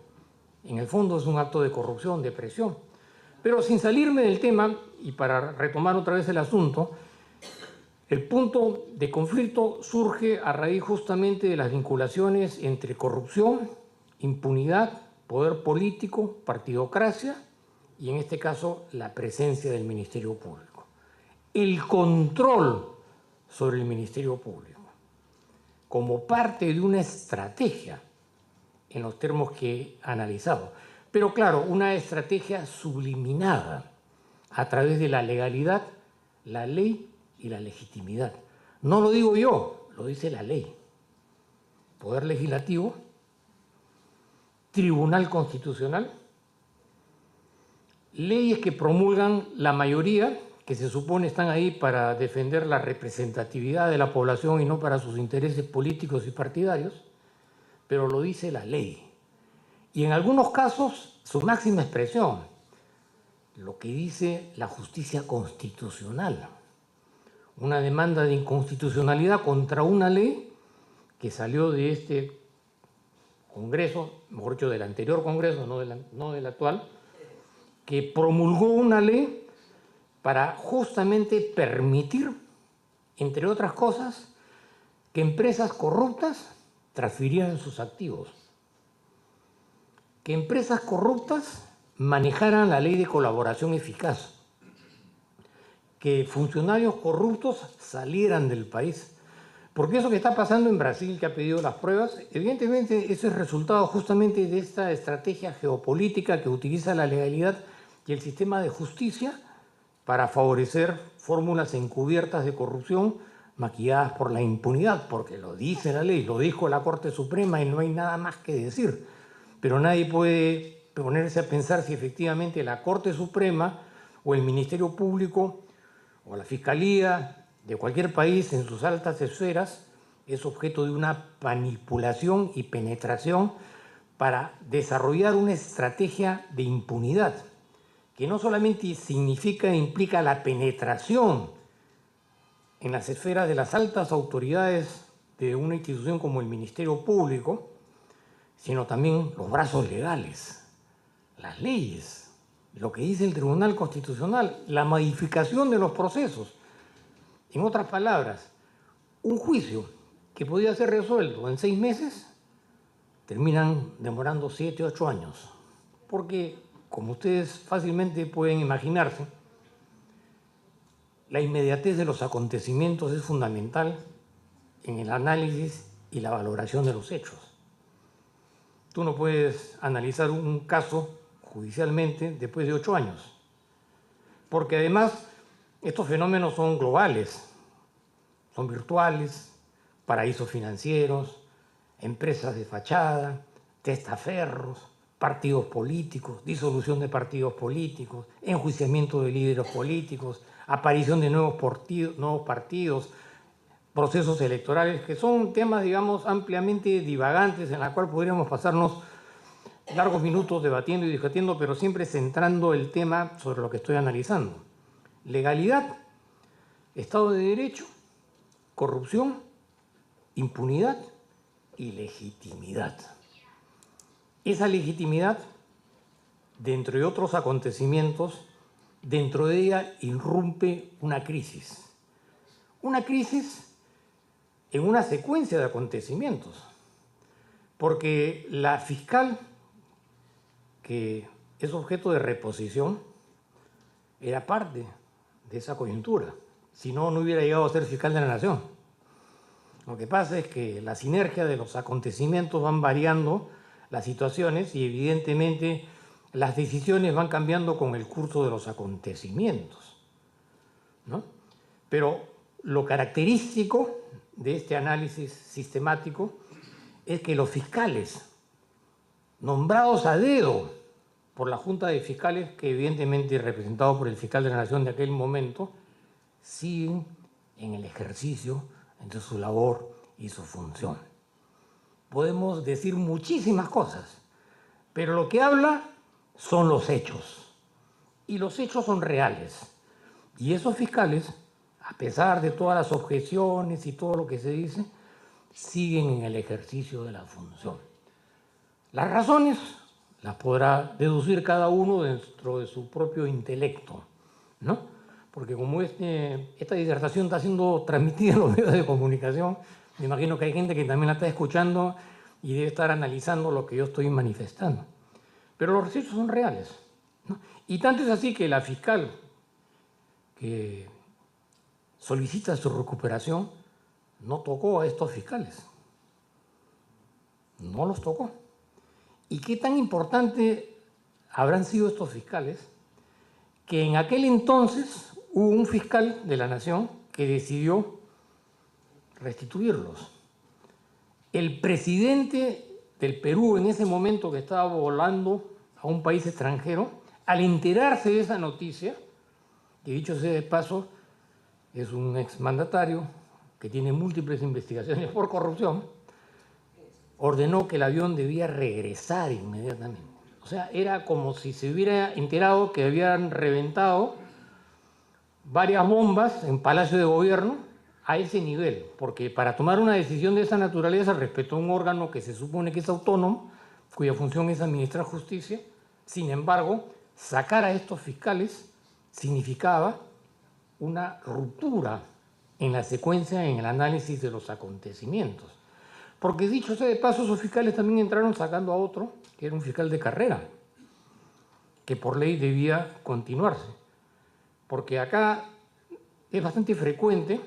En el fondo es un acto de corrupción, de presión. Pero sin salirme del tema, y para retomar otra vez el asunto, el punto de conflicto surge a raíz justamente de las vinculaciones entre corrupción, impunidad, poder político, partidocracia y en este caso la presencia del Ministerio Público. El control sobre el Ministerio Público como parte de una estrategia en los términos que he analizado. Pero claro, una estrategia subliminada a través de la legalidad, la ley y la legitimidad. No lo digo yo, lo dice la ley. Poder legislativo, Tribunal Constitucional, leyes que promulgan la mayoría, que se supone están ahí para defender la representatividad de la población y no para sus intereses políticos y partidarios, pero lo dice la ley. Y en algunos casos, su máxima expresión, lo que dice la justicia constitucional. Una demanda de inconstitucionalidad contra una ley que salió de este Congreso, mejor dicho, del anterior Congreso, no del actual, que promulgó una ley para justamente permitir, entre otras cosas, que empresas corruptas transfirieran sus activos, que empresas corruptas manejaran la ley de colaboración eficaz, que funcionarios corruptos salieran del país. Porque eso que está pasando en Brasil, que ha pedido las pruebas, evidentemente eso es resultado justamente de esta estrategia geopolítica que utiliza la legalidad y el sistema de justicia para favorecer fórmulas encubiertas de corrupción maquilladas por la impunidad, porque lo dice la ley, lo dijo la Corte Suprema y no hay nada más que decir. Pero nadie puede ponerse a pensar si efectivamente la Corte Suprema o el Ministerio Público o la Fiscalía de cualquier país en sus altas esferas es objeto de una manipulación y penetración para desarrollar una estrategia de impunidad, que no solamente significa e implica la penetración en las esferas de las altas autoridades de una institución como el Ministerio Público, sino también los brazos legales, las leyes, lo que dice el Tribunal Constitucional, la modificación de los procesos. En otras palabras, un juicio que podía ser resuelto en 6 meses, terminan demorando 7, 8 años. Porque, como ustedes fácilmente pueden imaginarse, la inmediatez de los acontecimientos es fundamental en el análisis y la valoración de los hechos. Tú no puedes analizar un caso judicialmente después de 8 años, porque además estos fenómenos son globales, son virtuales, paraísos financieros, empresas de fachada, testaferros, partidos políticos, disolución de partidos políticos, enjuiciamiento de líderes políticos, aparición de nuevos partidos, procesos electorales, que son temas, digamos, ampliamente divagantes en la cual podríamos pasarnos largos minutos debatiendo y discutiendo, pero siempre centrando el tema sobre lo que estoy analizando. Legalidad, Estado de Derecho, corrupción, impunidad y legitimidad. Esa legitimidad, dentro de otros acontecimientos, dentro de ella irrumpe una crisis. Una crisis en una secuencia de acontecimientos. Porque la fiscal, que es objeto de reposición, era parte de esa coyuntura. Si no, no hubiera llegado a ser fiscal de la Nación. Lo que pasa es que la sinergia de los acontecimientos van variando las situaciones y evidentemente las decisiones van cambiando con el curso de los acontecimientos, ¿no? Pero lo característico de este análisis sistemático es que los fiscales, nombrados a dedo por la Junta de Fiscales, que evidentemente es representado por el fiscal de la Nación de aquel momento, siguen en el ejercicio entre su labor y su función. Podemos decir muchísimas cosas, pero lo que habla son los hechos. Y los hechos son reales. Y esos fiscales, a pesar de todas las objeciones y todo lo que se dice, siguen en el ejercicio de la función. Las razones las podrá deducir cada uno dentro de su propio intelecto, ¿no? Porque como esta disertación está siendo transmitida en los medios de comunicación, me imagino que hay gente que también la está escuchando y debe estar analizando lo que yo estoy manifestando. Pero los hechos son reales, ¿no? Y tanto es así que la fiscal que solicita su recuperación no tocó a estos fiscales. No los tocó. ¿Y qué tan importante habrán sido estos fiscales? Que en aquel entonces hubo un fiscal de la Nación que decidió restituirlos. El presidente del Perú en ese momento, que estaba volando a un país extranjero, al enterarse de esa noticia, que dicho sea de paso, es un exmandatario que tiene múltiples investigaciones por corrupción, ordenó que el avión debía regresar inmediatamente. O sea, era como si se hubiera enterado que habían reventado varias bombas en Palacio de Gobierno a ese nivel, porque para tomar una decisión de esa naturaleza respecto a un órgano que se supone que es autónomo, cuya función es administrar justicia, sin embargo, sacar a estos fiscales significaba una ruptura en la secuencia, en el análisis de los acontecimientos. Porque dicho sea de paso, esos fiscales también entraron sacando a otro, que era un fiscal de carrera, que por ley debía continuarse. Porque acá es bastante frecuente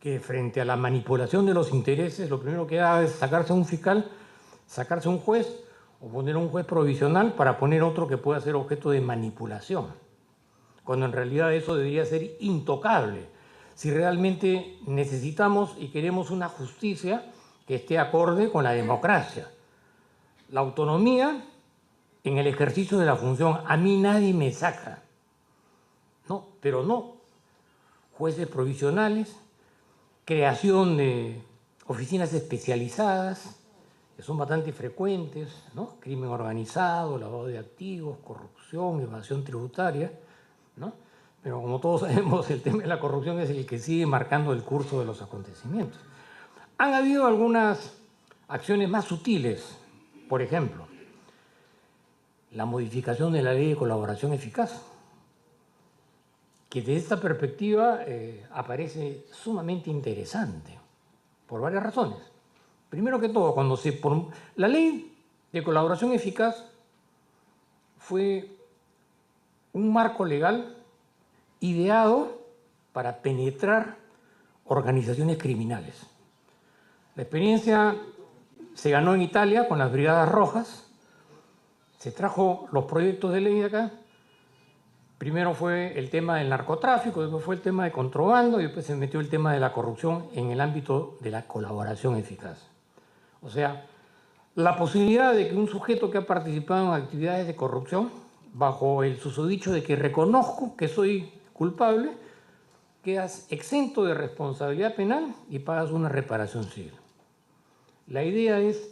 que frente a la manipulación de los intereses, lo primero que haga es sacarse a un fiscal, sacarse a un juez o poner a un juez provisional para poner otro que pueda ser objeto de manipulación, cuando en realidad eso debería ser intocable si realmente necesitamos y queremos una justicia que esté acorde con la democracia. La autonomía en el ejercicio de la función, a mí nadie me saca. No, pero no. Jueces provisionales, creación de oficinas especializadas, que son bastante frecuentes, ¿no? Crimen organizado, lavado de activos, corrupción, evasión tributaria, ¿no? Pero como todos sabemos, el tema de la corrupción es el que sigue marcando el curso de los acontecimientos. Han habido algunas acciones más sutiles, por ejemplo, la modificación de la ley de colaboración eficaz, que de esta perspectiva aparece sumamente interesante, por varias razones. Primero que todo, la ley de colaboración eficaz fue un marco legal ideado para penetrar organizaciones criminales. La experiencia se ganó en Italia con las Brigadas Rojas, se trajo los proyectos de ley de acá. Primero fue el tema del narcotráfico, después fue el tema de contrabando y después se metió el tema de la corrupción en el ámbito de la colaboración eficaz. O sea, la posibilidad de que un sujeto que ha participado en actividades de corrupción, bajo el susodicho de que reconozco que soy culpable, quedas exento de responsabilidad penal y pagas una reparación civil. La idea es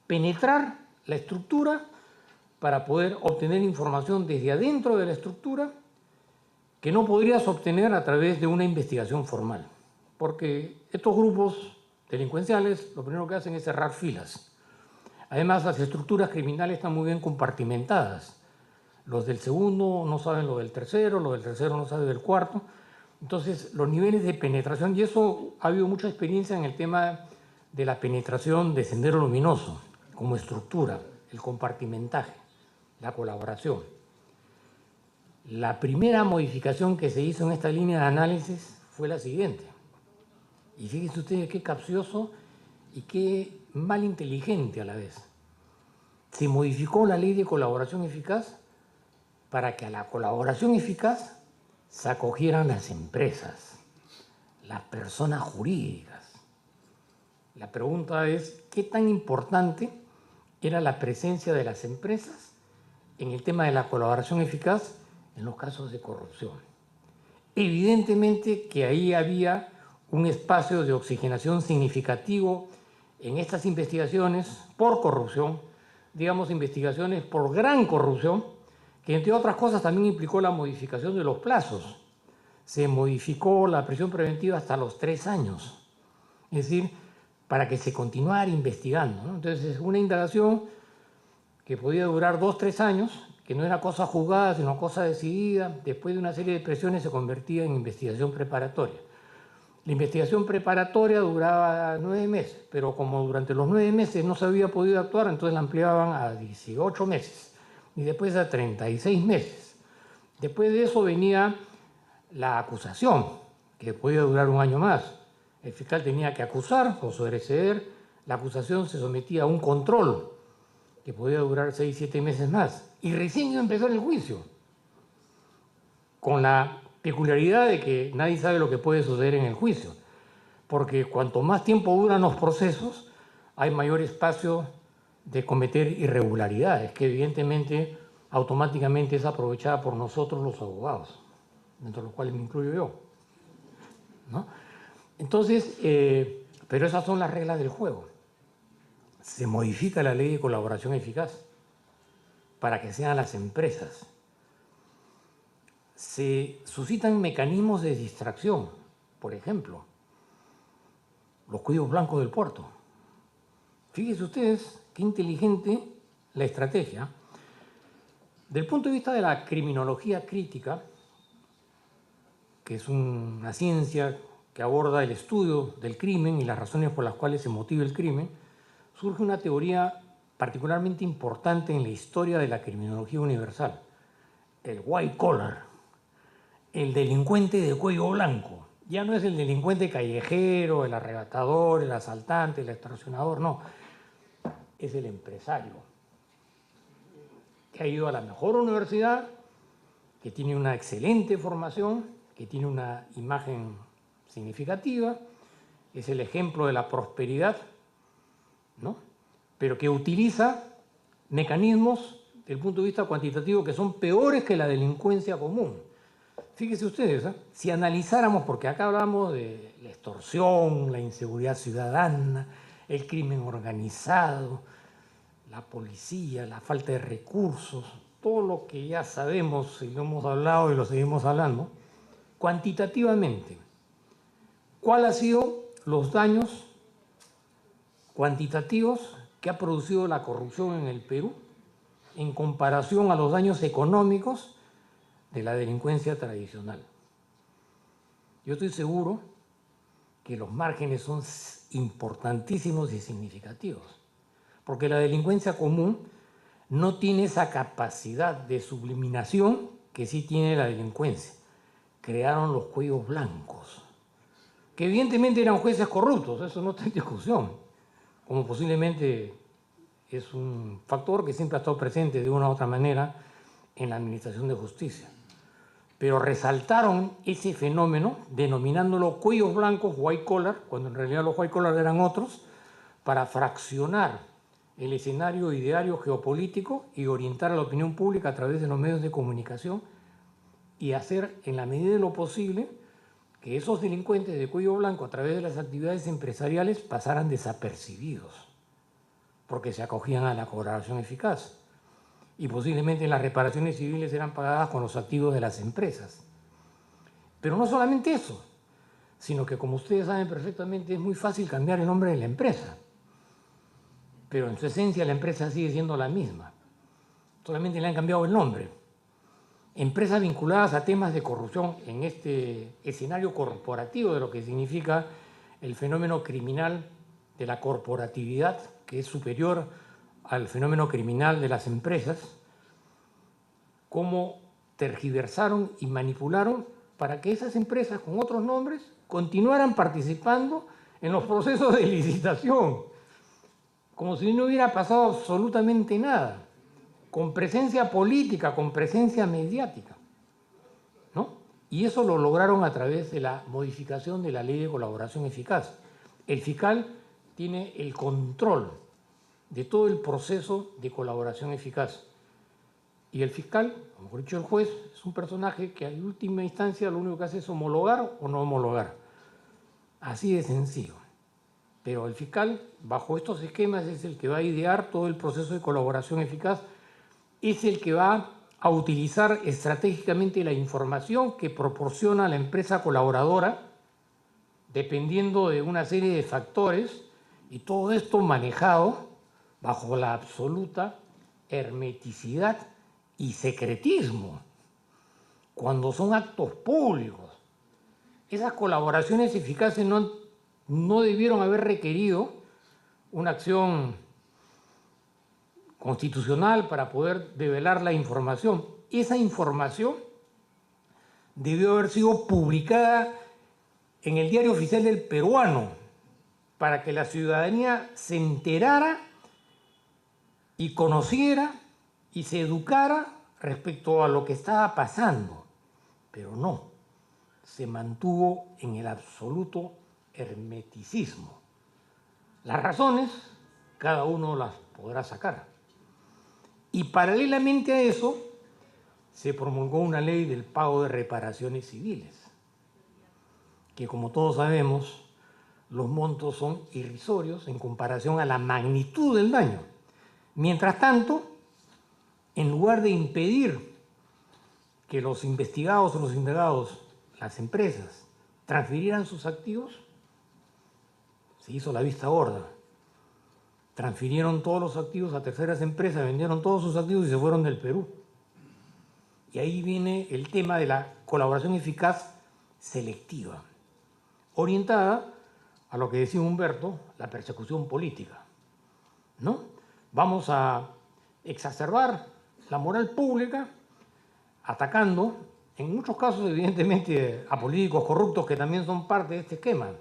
penetrar la estructura para poder obtener información desde adentro de la estructura que no podrías obtener a través de una investigación formal. Porque estos grupos delincuenciales lo primero que hacen es cerrar filas. Además, las estructuras criminales están muy bien compartimentadas. Los del segundo no saben lo del tercero, los del tercero no saben del cuarto. Entonces, los niveles de penetración, y eso ha habido mucha experiencia en el tema de la penetración de Sendero Luminoso como estructura, el compartimentaje, la colaboración. La primera modificación que se hizo en esta línea de análisis fue la siguiente. Y fíjense ustedes qué capcioso y qué mal inteligente a la vez. Se modificó la ley de colaboración eficaz para que a la colaboración eficaz se acogieran las empresas, las personas jurídicas. La pregunta es, ¿qué tan importante era la presencia de las empresas en el tema de la colaboración eficaz en los casos de corrupción? Evidentemente que ahí había un espacio de oxigenación significativo en estas investigaciones por corrupción, digamos investigaciones por gran corrupción, que entre otras cosas también implicó la modificación de los plazos. Se modificó la prisión preventiva hasta los 3 años, es decir, para que se continuara investigando, ¿no? Entonces, una indagación que podía durar 2 o 3 años, que no era cosa juzgada, sino cosa decidida, después de una serie de presiones se convertía en investigación preparatoria. La investigación preparatoria duraba 9 meses, pero como durante los 9 meses no se había podido actuar, entonces la ampliaban a 18 meses y después a 36 meses. Después de eso venía la acusación, que podía durar 1 año más. El fiscal tenía que acusar o sobreseer, la acusación se sometía a un control, que podía durar 6 o 7 meses más. Y recién iba a empezar el juicio, con la peculiaridad de que nadie sabe lo que puede suceder en el juicio, porque cuanto más tiempo duran los procesos, hay mayor espacio de cometer irregularidades, que evidentemente automáticamente es aprovechada por nosotros los abogados, dentro de los cuales me incluyo yo, ¿no? Entonces, pero esas son las reglas del juego. Se modifica la ley de colaboración eficaz para que sean las empresas. Se suscitan mecanismos de distracción, por ejemplo, los cuellos blancos del puerto. Fíjense ustedes qué inteligente la estrategia. Del punto de vista de la criminología crítica, que es una ciencia que aborda el estudio del crimen y las razones por las cuales se motiva el crimen, surge una teoría particularmente importante en la historia de la criminología universal, el white collar, el delincuente de cuello blanco. Ya no es el delincuente callejero, el arrebatador, el asaltante, el extorsionador, no. Es el empresario, que ha ido a la mejor universidad, que tiene una excelente formación, que tiene una imagen significativa, es el ejemplo de la prosperidad, ¿no? Pero que utiliza mecanismos desde el punto de vista cuantitativo que son peores que la delincuencia común. Fíjense ustedes, ¿eh? Si analizáramos, porque acá hablamos de la extorsión, la inseguridad ciudadana, el crimen organizado, la policía, la falta de recursos, todo lo que ya sabemos y lo hemos hablado y lo seguimos hablando, cuantitativamente, ¿cuáles han sido los daños cuantitativos que ha producido la corrupción en el Perú en comparación a los daños económicos de la delincuencia tradicional? Yo estoy seguro que los márgenes son importantísimos y significativos, porque la delincuencia común no tiene esa capacidad de subliminación que sí tiene la delincuencia. Crearon los cuellos blancos, que evidentemente eran jueces corruptos, eso no está en discusión, como posiblemente es un factor que siempre ha estado presente de una u otra manera en la administración de justicia. Pero resaltaron ese fenómeno denominándolo cuellos blancos, white collar, cuando en realidad los white collar eran otros, para fraccionar el escenario ideario geopolítico y orientar a la opinión pública a través de los medios de comunicación y hacer, en la medida de lo posible, que esos delincuentes de cuello blanco a través de las actividades empresariales pasaran desapercibidos, porque se acogían a la colaboración eficaz. Y posiblemente las reparaciones civiles eran pagadas con los activos de las empresas. Pero no solamente eso, sino que, como ustedes saben perfectamente, es muy fácil cambiar el nombre de la empresa. Pero en su esencia la empresa sigue siendo la misma. Solamente le han cambiado el nombre. Empresas vinculadas a temas de corrupción en este escenario corporativo de lo que significa el fenómeno criminal de la corporatividad, que es superior al fenómeno criminal de las empresas, cómo tergiversaron y manipularon para que esas empresas con otros nombres continuaran participando en los procesos de licitación, como si no hubiera pasado absolutamente nada, con presencia política, con presencia mediática, ¿no? Y eso lo lograron a través de la modificación de la Ley de Colaboración Eficaz. El fiscal tiene el control de todo el proceso de colaboración eficaz. Y el fiscal, o mejor dicho el juez, es un personaje que en última instancia lo único que hace es homologar o no homologar. Así de sencillo. Pero el fiscal, bajo estos esquemas, es el que va a idear todo el proceso de colaboración eficaz, es el que va a utilizar estratégicamente la información que proporciona la empresa colaboradora, dependiendo de una serie de factores, y todo esto manejado bajo la absoluta hermeticidad y secretismo, cuando son actos públicos. Esas colaboraciones eficaces no debieron haber requerido una acción constitucional para poder develar la información. Esa información debió haber sido publicada en el Diario Oficial del Peruano para que la ciudadanía se enterara y conociera y se educara respecto a lo que estaba pasando. Pero no, se mantuvo en el absoluto hermeticismo. Las razones, cada uno las podrá sacar. Y paralelamente a eso, se promulgó una ley del pago de reparaciones civiles, que como todos sabemos, los montos son irrisorios en comparación a la magnitud del daño. Mientras tanto, en lugar de impedir que los investigados o los indagados, las empresas, transfirieran sus activos, se hizo la vista gorda. Transfirieron todos los activos a terceras empresas, vendieron todos sus activos y se fueron del Perú. Y ahí viene el tema de la colaboración eficaz selectiva, orientada a lo que decía Humberto, la persecución política, ¿no? Vamos a exacerbar la moral pública atacando, en muchos casos, evidentemente, a políticos corruptos que también son parte de este esquema,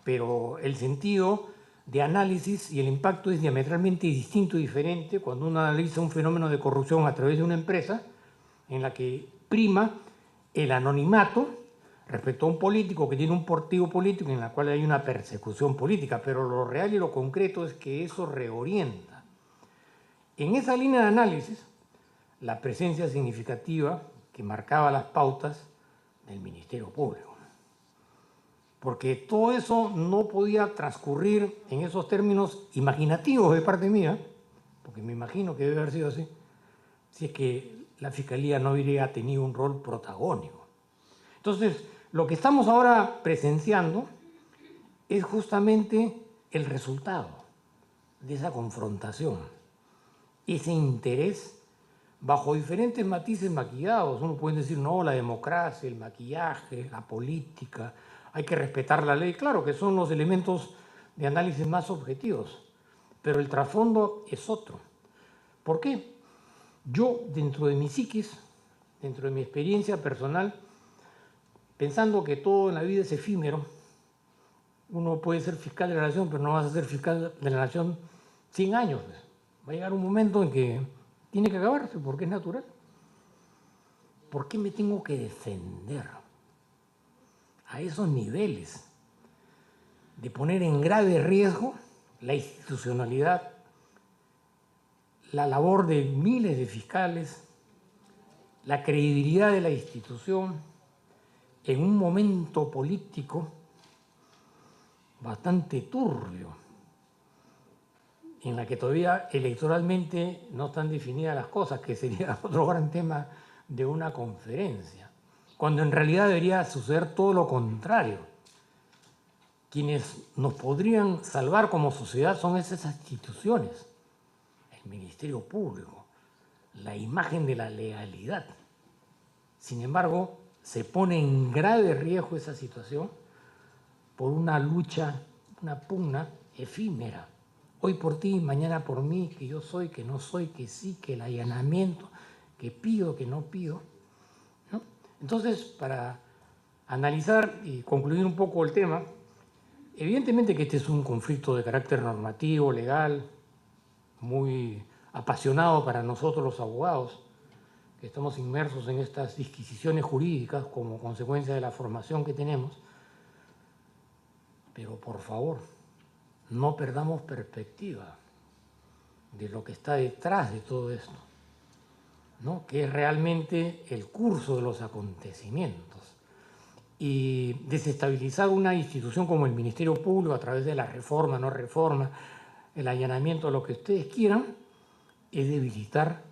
pero el sentido de análisis y el impacto es diametralmente distinto y diferente cuando uno analiza un fenómeno de corrupción a través de una empresa en la que prima el anonimato respecto a un político que tiene un partido político en el cual hay una persecución política, pero lo real y lo concreto es que eso reorienta. En esa línea de análisis, la presencia significativa que marcaba las pautas del Ministerio Público. Porque todo eso no podía transcurrir en esos términos imaginativos de parte mía, porque me imagino que debe haber sido así, si es que la Fiscalía no hubiera tenido un rol protagónico. Entonces, lo que estamos ahora presenciando es justamente el resultado de esa confrontación, ese interés bajo diferentes matices maquillados. Uno puede decir, no, la democracia, el maquillaje, la política, hay que respetar la ley. Claro que son los elementos de análisis más objetivos, pero el trasfondo es otro. ¿Por qué? Yo, dentro de mi psiquis, dentro de mi experiencia personal, pensando que todo en la vida es efímero, uno puede ser fiscal de la nación, pero no vas a ser fiscal de la nación 100 años. Va a llegar un momento en que tiene que acabarse, porque es natural. ¿Por qué me tengo que defender a esos niveles de poner en grave riesgo la institucionalidad, la labor de miles de fiscales, la credibilidad de la institución, en un momento político bastante turbio, en la que todavía electoralmente no están definidas las cosas, que sería otro gran tema de una conferencia, cuando en realidad debería suceder todo lo contrario? Quienes nos podrían salvar como sociedad son esas instituciones, el Ministerio Público, la imagen de la legalidad. Sin embargo, se pone en grave riesgo esa situación por una lucha, una pugna efímera. Hoy por ti, mañana por mí, que yo soy, que no soy, que sí, que el allanamiento, que pido, que no pido, ¿no? Entonces, para analizar y concluir un poco el tema, evidentemente que este es un conflicto de carácter normativo, legal, muy apasionado para nosotros los abogados, que estamos inmersos en estas disquisiciones jurídicas como consecuencia de la formación que tenemos. Pero por favor, no perdamos perspectiva de lo que está detrás de todo esto, ¿no? Que es realmente el curso de los acontecimientos. Y desestabilizar una institución como el Ministerio Público a través de la reforma, no reforma, el allanamiento, lo que ustedes quieran, es debilitar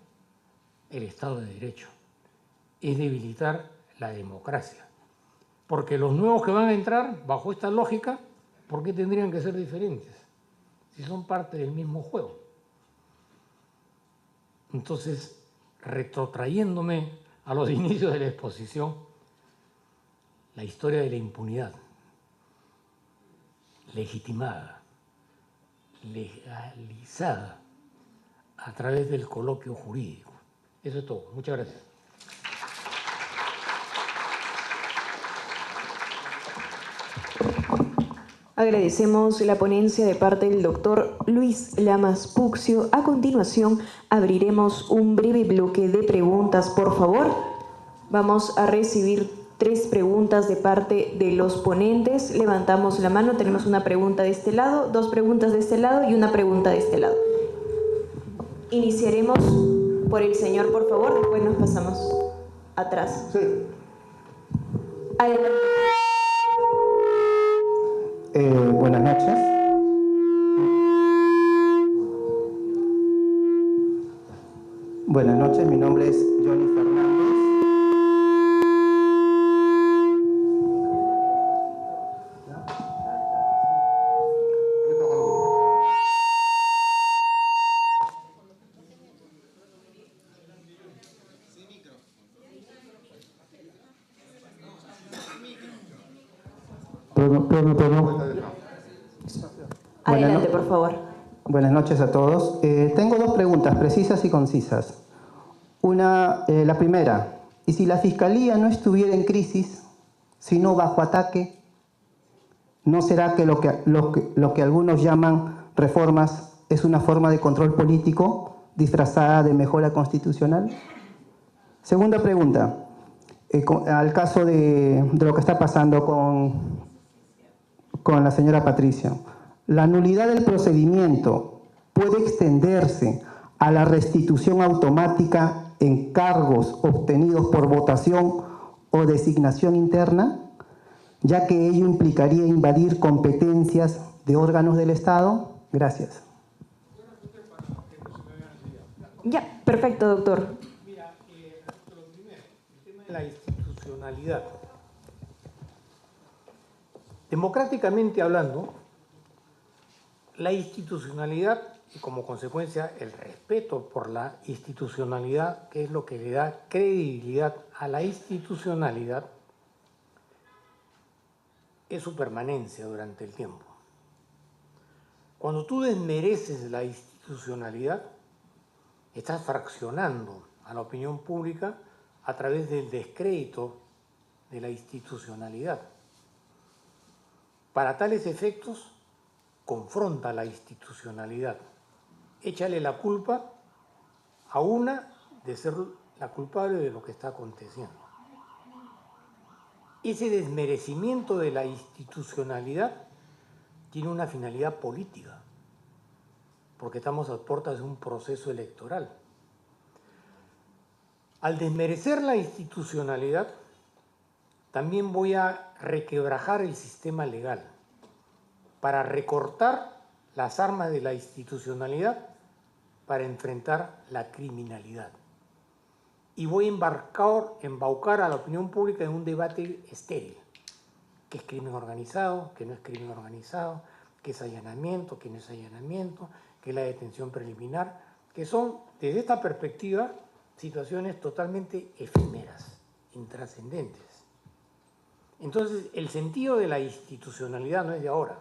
el Estado de Derecho, es debilitar la democracia. Porque los nuevos que van a entrar bajo esta lógica, ¿por qué tendrían que ser diferentes? Si son parte del mismo juego. Entonces, retrotrayéndome a los inicios de la exposición, la historia de la impunidad, legitimada, legalizada a través del coloquio jurídico. Eso es todo. Muchas gracias. Agradecemos la ponencia de parte del doctor Luis Lamas Puccio. A continuación, abriremos un breve bloque de preguntas, por favor. Vamos a recibir 3 preguntas de parte de los ponentes. Levantamos la mano, tenemos una pregunta de este lado, 2 preguntas de este lado y una pregunta de este lado. Iniciaremos por el señor, por favor, después nos pasamos atrás. Sí. Adelante. Buenas noches. Buenas noches, mi nombre es Johnny Fernández. Adelante, por favor. Buenas noches a todos. Tengo dos preguntas precisas y concisas. La primera, ¿y si la Fiscalía no estuviera en crisis, sino bajo ataque, no será que lo que algunos llaman reformas es una forma de control político disfrazada de mejora constitucional? Segunda pregunta, al caso de lo que está pasando con la señora Patricia. ¿La nulidad del procedimiento puede extenderse a la restitución automática en cargos obtenidos por votación o designación interna, ya que ello implicaría invadir competencias de órganos del Estado? Gracias. Ya, perfecto, doctor. Mira, lo primero, el tema de la institucionalidad. Democráticamente hablando, la institucionalidad y como consecuencia el respeto por la institucionalidad, que es lo que le da credibilidad a la institucionalidad, es su permanencia durante el tiempo. Cuando tú desmereces la institucionalidad, estás fraccionando a la opinión pública a través del descrédito de la institucionalidad. Para tales efectos, confronta la institucionalidad. Échale la culpa a una de ser la culpable de lo que está aconteciendo. Ese desmerecimiento de la institucionalidad tiene una finalidad política, porque estamos a puertas de un proceso electoral. Al desmerecer la institucionalidad, también voy a requebrajar el sistema legal para recortar las armas de la institucionalidad para enfrentar la criminalidad. Y voy a embaucar a la opinión pública en un debate estéril. ¿Qué es crimen organizado? ¿Qué no es crimen organizado? ¿Qué es allanamiento? ¿Qué no es allanamiento? ¿Qué es la detención preliminar? Que son, desde esta perspectiva, situaciones totalmente efímeras, intrascendentes. Entonces, el sentido de la institucionalidad no es de ahora.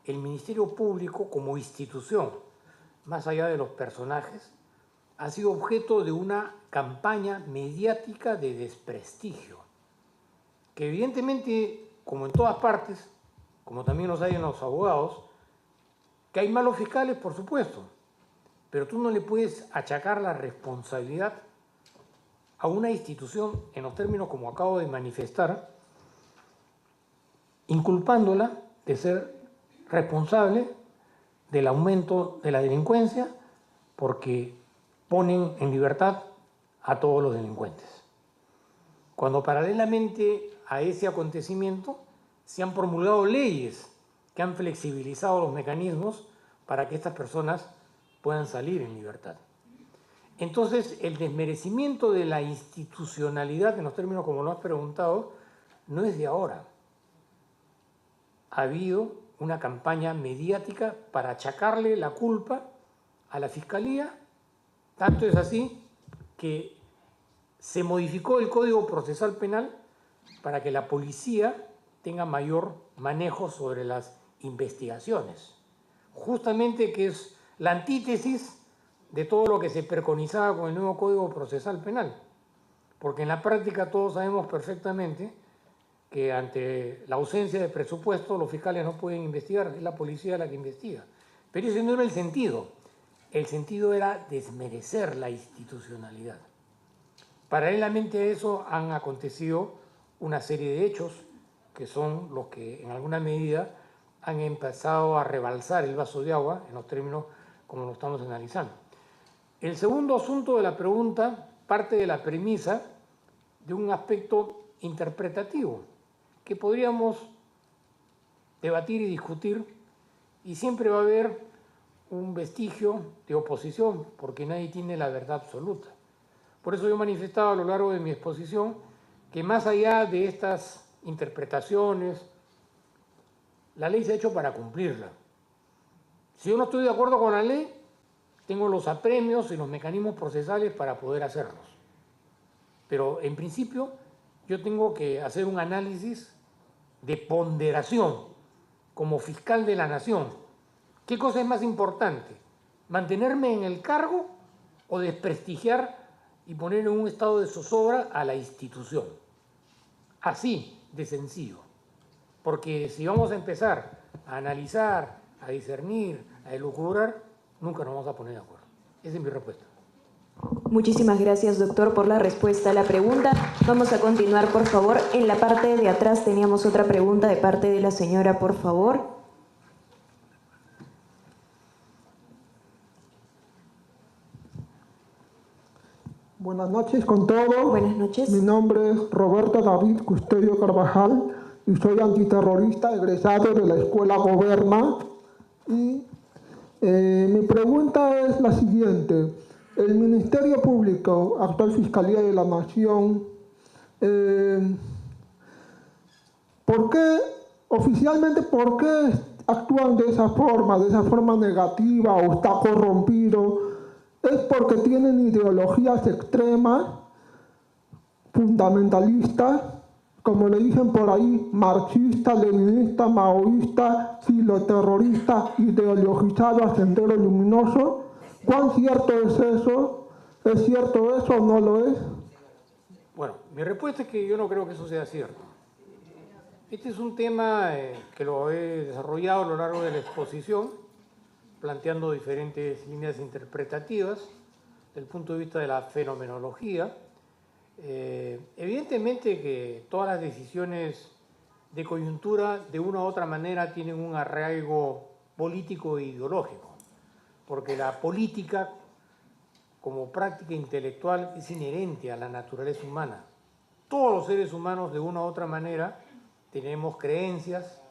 El Ministerio Público, como institución, más allá de los personajes, ha sido objeto de una campaña mediática de desprestigio, que evidentemente, como en todas partes, como también los hay en los abogados, que hay malos fiscales, por supuesto, pero tú no le puedes achacar la responsabilidad a una institución, en los términos como acabo de manifestar, inculpándola de ser responsable del aumento de la delincuencia porque ponen en libertad a todos los delincuentes. Cuando paralelamente a ese acontecimiento se han promulgado leyes que han flexibilizado los mecanismos para que estas personas puedan salir en libertad. Entonces, el desmerecimiento de la institucionalidad, en los términos como lo has preguntado, no es de ahora. Ha habido una campaña mediática para achacarle la culpa a la Fiscalía. Tanto es así que se modificó el Código Procesal Penal para que la policía tenga mayor manejo sobre las investigaciones. Justamente que es la antítesis de todo lo que se preconizaba con el nuevo Código Procesal Penal. Porque en la práctica todos sabemos perfectamente que ante la ausencia de presupuesto los fiscales no pueden investigar, es la policía la que investiga. Pero ese no era el sentido. El sentido era desmerecer la institucionalidad. Paralelamente a eso han acontecido una serie de hechos que son los que en alguna medida han empezado a rebalsar el vaso de agua en los términos como lo estamos analizando. El segundo asunto de la pregunta parte de la premisa de un aspecto interpretativo que podríamos debatir y discutir, y siempre va a haber un vestigio de oposición porque nadie tiene la verdad absoluta. Por eso yo manifestaba a lo largo de mi exposición que más allá de estas interpretaciones, la ley se ha hecho para cumplirla. Si yo no estoy de acuerdo con la ley, tengo los apremios y los mecanismos procesales para poder hacerlos. Pero en principio yo tengo que hacer un análisis de ponderación como fiscal de la nación. ¿Qué cosa es más importante? ¿Mantenerme en el cargo o desprestigiar y poner en un estado de zozobra a la institución? Así de sencillo. Porque si vamos a empezar a analizar, a discernir, a elucubrar, nunca nos vamos a poner de acuerdo. Esa es mi respuesta. Muchísimas gracias, doctor, por la respuesta a la pregunta. Vamos a continuar, por favor. En la parte de atrás teníamos otra pregunta de parte de la señora, por favor. Buenas noches con todos. Buenas noches. Mi nombre es Roberto David Custodio Carvajal y soy antiterrorista egresado de la Escuela Goberna. Y mi pregunta es la siguiente. El Ministerio Público, actual Fiscalía de la Nación, oficialmente, ¿por qué actúan de esa forma negativa o está corrompido? ¿Es porque tienen ideologías extremas, fundamentalistas, como le dicen por ahí, marxista, leninista, maoísta, filoterrorista, ideologizado a Sendero Luminoso? ¿Cuán cierto es eso? ¿Es cierto eso o no lo es? Bueno, mi respuesta es que yo no creo que eso sea cierto. Este es un tema que lo he desarrollado a lo largo de la exposición, planteando diferentes líneas interpretativas desde el punto de vista de la fenomenología. Evidentemente que todas las decisiones de coyuntura de una u otra manera tienen un arraigo político e ideológico, porque la política como práctica intelectual es inherente a la naturaleza humana. Todos los seres humanos de una u otra manera tenemos creencias,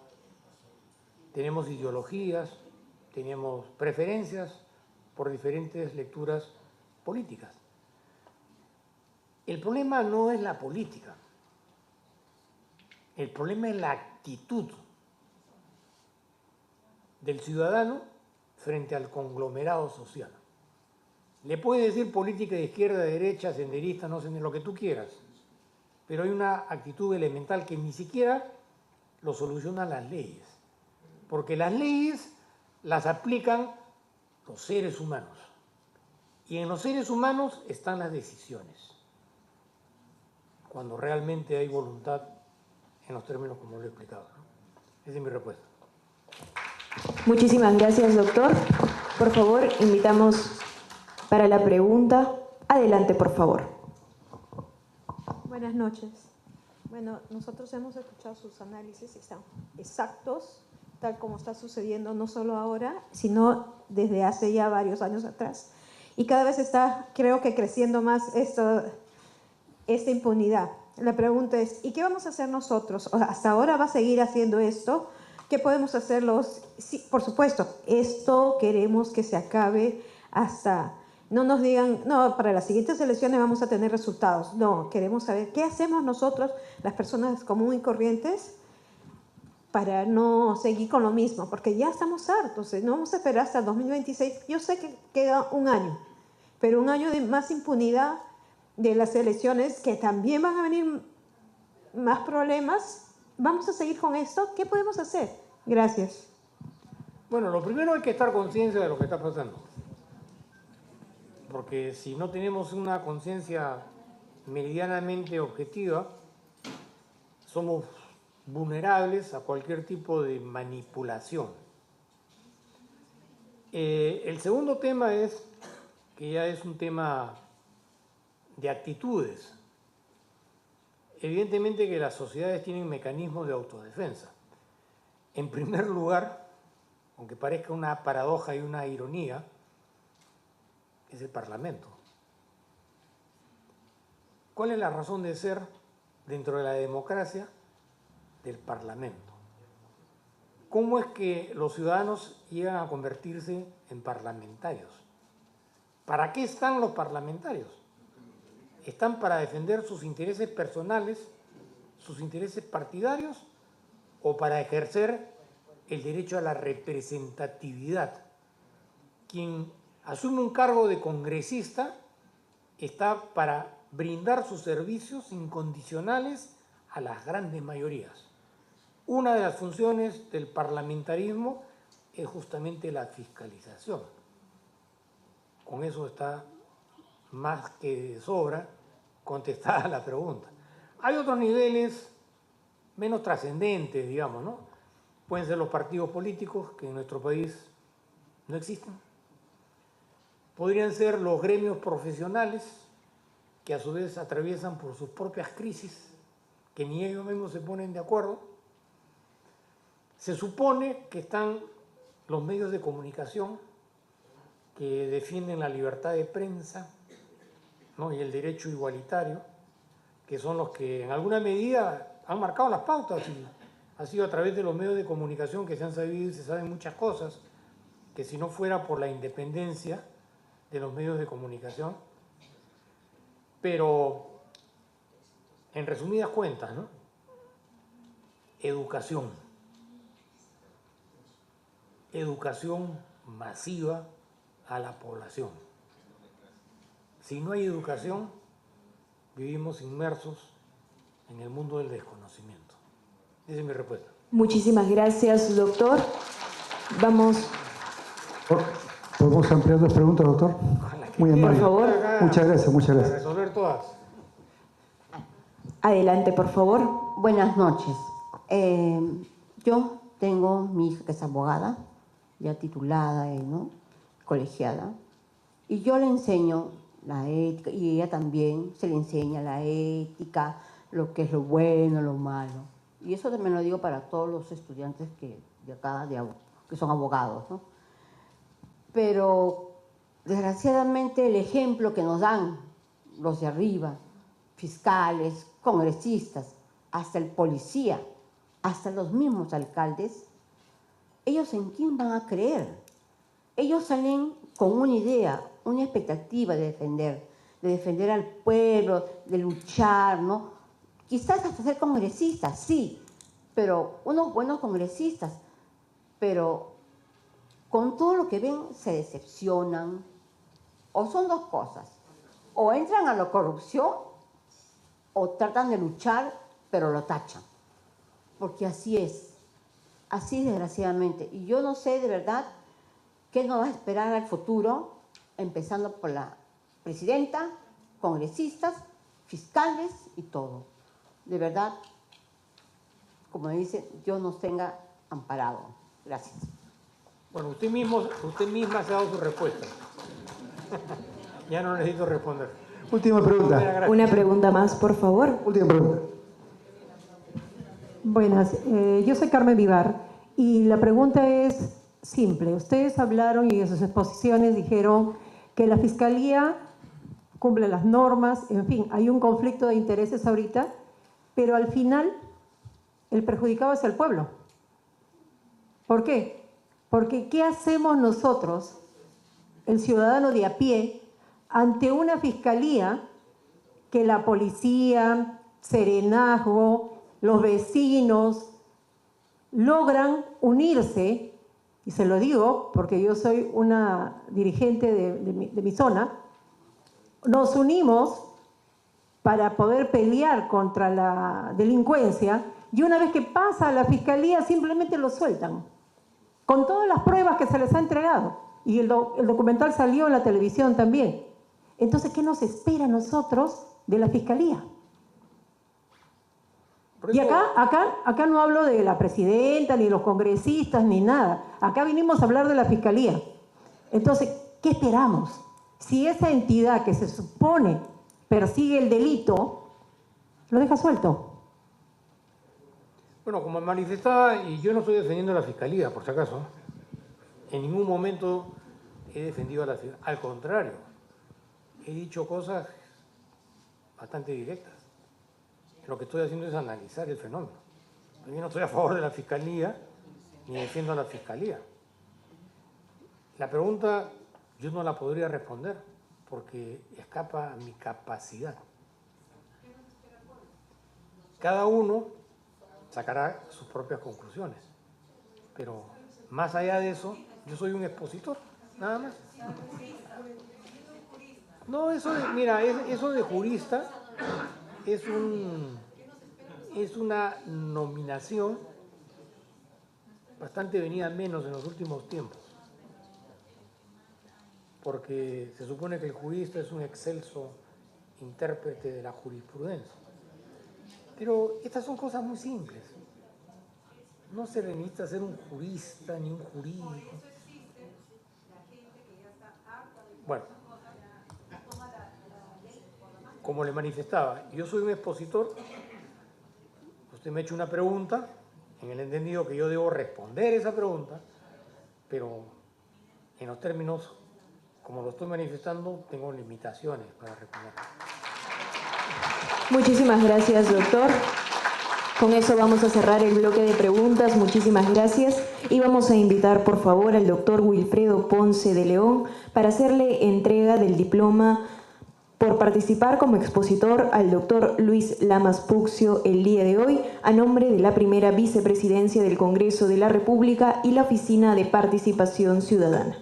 tenemos ideologías, tenemos preferencias por diferentes lecturas políticas. El problema no es la política, el problema es la actitud del ciudadano frente al conglomerado social. Le puede decir política de izquierda, de derecha, senderista, no sé, lo que tú quieras, pero hay una actitud elemental que ni siquiera lo solucionan las leyes, porque las leyes las aplican los seres humanos, y en los seres humanos están las decisiones, cuando realmente hay voluntad en los términos como lo he explicado, ¿no? Esa es mi respuesta. Muchísimas gracias, doctor. Por favor, invitamos para la pregunta. Adelante, por favor. Buenas noches. Bueno, nosotros hemos escuchado sus análisis y están exactos, tal como está sucediendo no solo ahora, sino desde hace ya varios años atrás. Y cada vez está, creo que creciendo más esta impunidad. La pregunta es, ¿y qué vamos a hacer nosotros? O sea, ¿hasta ahora va a seguir haciendo esto? ¿Qué podemos hacer los...? Sí, por supuesto, esto queremos que se acabe hasta... No nos digan, no, para las siguientes elecciones vamos a tener resultados. No, queremos saber qué hacemos nosotros, las personas comunes y corrientes, para no seguir con lo mismo, porque ya estamos hartos, no vamos a esperar hasta el 2026. Yo sé que queda un año, pero un año de más impunidad de las elecciones, que también van a venir más problemas. ¿Vamos a seguir con esto? ¿Qué podemos hacer? Gracias. Bueno, lo primero hay que estar conscientes de lo que está pasando. Porque si no tenemos una conciencia medianamente objetiva, somos vulnerables a cualquier tipo de manipulación. El segundo tema es, que ya es un tema de actitudes. Evidentemente que las sociedades tienen mecanismos de autodefensa. En primer lugar, aunque parezca una paradoja y una ironía, es el Parlamento. ¿Cuál es la razón de ser dentro de la democracia del Parlamento? ¿Cómo es que los ciudadanos llegan a convertirse en parlamentarios? ¿Para qué están los parlamentarios? ¿Están para defender sus intereses personales, sus intereses partidarios, o para ejercer el derecho a la representatividad? Quien asume un cargo de congresista está para brindar sus servicios incondicionales a las grandes mayorías. una de las funciones del parlamentarismo es justamente la fiscalización. Con eso está más que de sobra contestada la pregunta. Hay otros niveles menos trascendentes, digamos, ¿no? Pueden ser los partidos políticos, que en nuestro país no existen. Podrían ser los gremios profesionales, que a su vez atraviesan por sus propias crisis, que ni ellos mismos se ponen de acuerdo. Se supone que están los medios de comunicación, que defienden la libertad de prensa, ¿no? Y el derecho igualitario, que son los que en alguna medida han marcado las pautas, y ha sido a través de los medios de comunicación que se han sabido y se saben muchas cosas, que si no fuera por la independencia de los medios de comunicación. Pero, en resumidas cuentas, ¿no? Educación. Educación masiva a la población. Si no hay educación, vivimos inmersos en el mundo del desconocimiento. Esa es mi respuesta. Muchísimas gracias, doctor. Vamos. ¿Podemos ampliar las preguntas, doctor? Muy amable. Por favor. Muchas gracias, muchas Para gracias. resolver todas. Adelante, por favor. Buenas noches. Yo tengo mi hija que es abogada, ya titulada, ¿no? Colegiada, y yo le enseño la ética, y ella también se le enseña la ética, lo que es lo bueno, lo malo. Y eso también lo digo para todos los estudiantes de acá, que son abogados, ¿no? Pero desgraciadamente el ejemplo que nos dan los de arriba, fiscales, congresistas, hasta el policía, hasta los mismos alcaldes, ¿ellos en quién van a creer? Ellos salen con una idea, una expectativa de defender al pueblo, de luchar, ¿no? Quizás hasta ser congresistas, sí, pero unos buenos congresistas, pero con todo lo que ven se decepcionan, o son dos cosas, o entran a la corrupción o tratan de luchar, pero lo tachan, porque así es desgraciadamente. Y yo no sé de verdad qué nos va a esperar al futuro, empezando por la presidenta, congresistas, fiscales y todo. De verdad, como dice, Dios nos tenga amparado. Gracias. Bueno, usted misma se ha dado su respuesta. Ya no necesito responder. Última pregunta. Una pregunta más, por favor. Última pregunta. Buenas, yo soy Carmen Vivar y la pregunta es simple. Ustedes hablaron y en sus exposiciones dijeron que la Fiscalía cumple las normas, en fin, hay un conflicto de intereses ahorita, pero al final el perjudicado es el pueblo. ¿Por qué? Porque ¿qué hacemos nosotros, el ciudadano de a pie, ante una fiscalía que la policía, Serenazgo, los vecinos logran unirse? Y se lo digo porque yo soy una dirigente de mi zona. Nos unimos para poder pelear contra la delincuencia y una vez que pasa a la fiscalía simplemente lo sueltan, con todas las pruebas que se les ha entregado. Y el documental salió en la televisión también. Entonces, ¿qué nos espera a nosotros de la fiscalía? Y acá no hablo de la presidenta, ni los congresistas, ni nada. Acá vinimos a hablar de la fiscalía. Entonces, ¿qué esperamos? Si esa entidad que se supone persigue el delito, lo deja suelto. Bueno, como manifestaba, y yo no estoy defendiendo a la Fiscalía, por si acaso, en ningún momento he defendido a la Fiscalía. Al contrario, he dicho cosas bastante directas. Lo que estoy haciendo es analizar el fenómeno. Yo no estoy a favor de la Fiscalía, ni defiendo a la Fiscalía. La pregunta yo no la podría responder, porque escapa a mi capacidad. Cada uno sacará sus propias conclusiones, pero más allá de eso, yo soy un expositor, nada más. No, eso de jurista es una nominación bastante venida menos en los últimos tiempos, porque se supone que el jurista es un excelso intérprete de la jurisprudencia. Pero estas son cosas muy simples. No se necesita ser un jurista ni un jurídico. Bueno, como le manifestaba, yo soy un expositor. Usted me ha hecho una pregunta, en el entendido que yo debo responder esa pregunta, pero en los términos, como lo estoy manifestando, tengo limitaciones para responder. Muchísimas gracias, doctor. Con eso vamos a cerrar el bloque de preguntas. Muchísimas gracias. Y vamos a invitar, por favor, al doctor Wilfredo Ponce de León para hacerle entrega del diploma por participar como expositor al doctor Luis Lamas Puccio el día de hoy, a nombre de la primera vicepresidencia del Congreso de la República y la Oficina de Participación Ciudadana.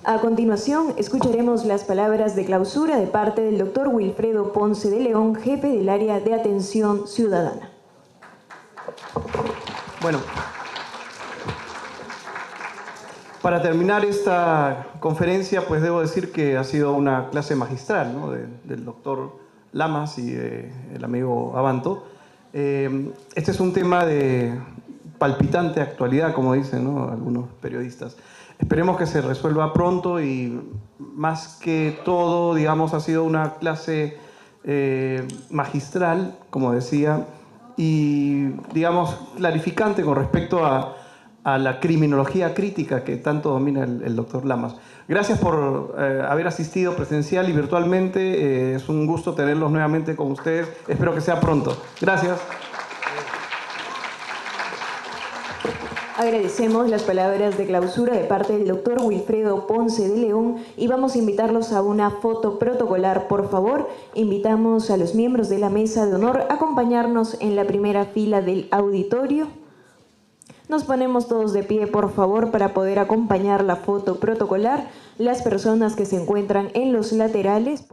A continuación, escucharemos las palabras de clausura de parte del doctor Wilfredo Ponce de León, jefe del área de atención ciudadana. Bueno, para terminar esta conferencia, pues debo decir que ha sido una clase magistral, ¿no?, del doctor Lamas y el amigo Abanto. Este es un tema de palpitante actualidad, como dicen, ¿no?, algunos periodistas. Esperemos que se resuelva pronto y, más que todo, digamos, ha sido una clase magistral, como decía, y, digamos, clarificante con respecto a la criminología crítica que tanto domina el doctor Lamas. Gracias por haber asistido presencial y virtualmente. Es un gusto tenerlos nuevamente con ustedes. Espero que sea pronto. Gracias. Agradecemos las palabras de clausura de parte del doctor Wilfredo Ponce de León y vamos a invitarlos a una foto protocolar, por favor. Invitamos a los miembros de la mesa de honor a acompañarnos en la primera fila del auditorio. Nos ponemos todos de pie, por favor, para poder acompañar la foto protocolar. Las personas que se encuentran en los laterales...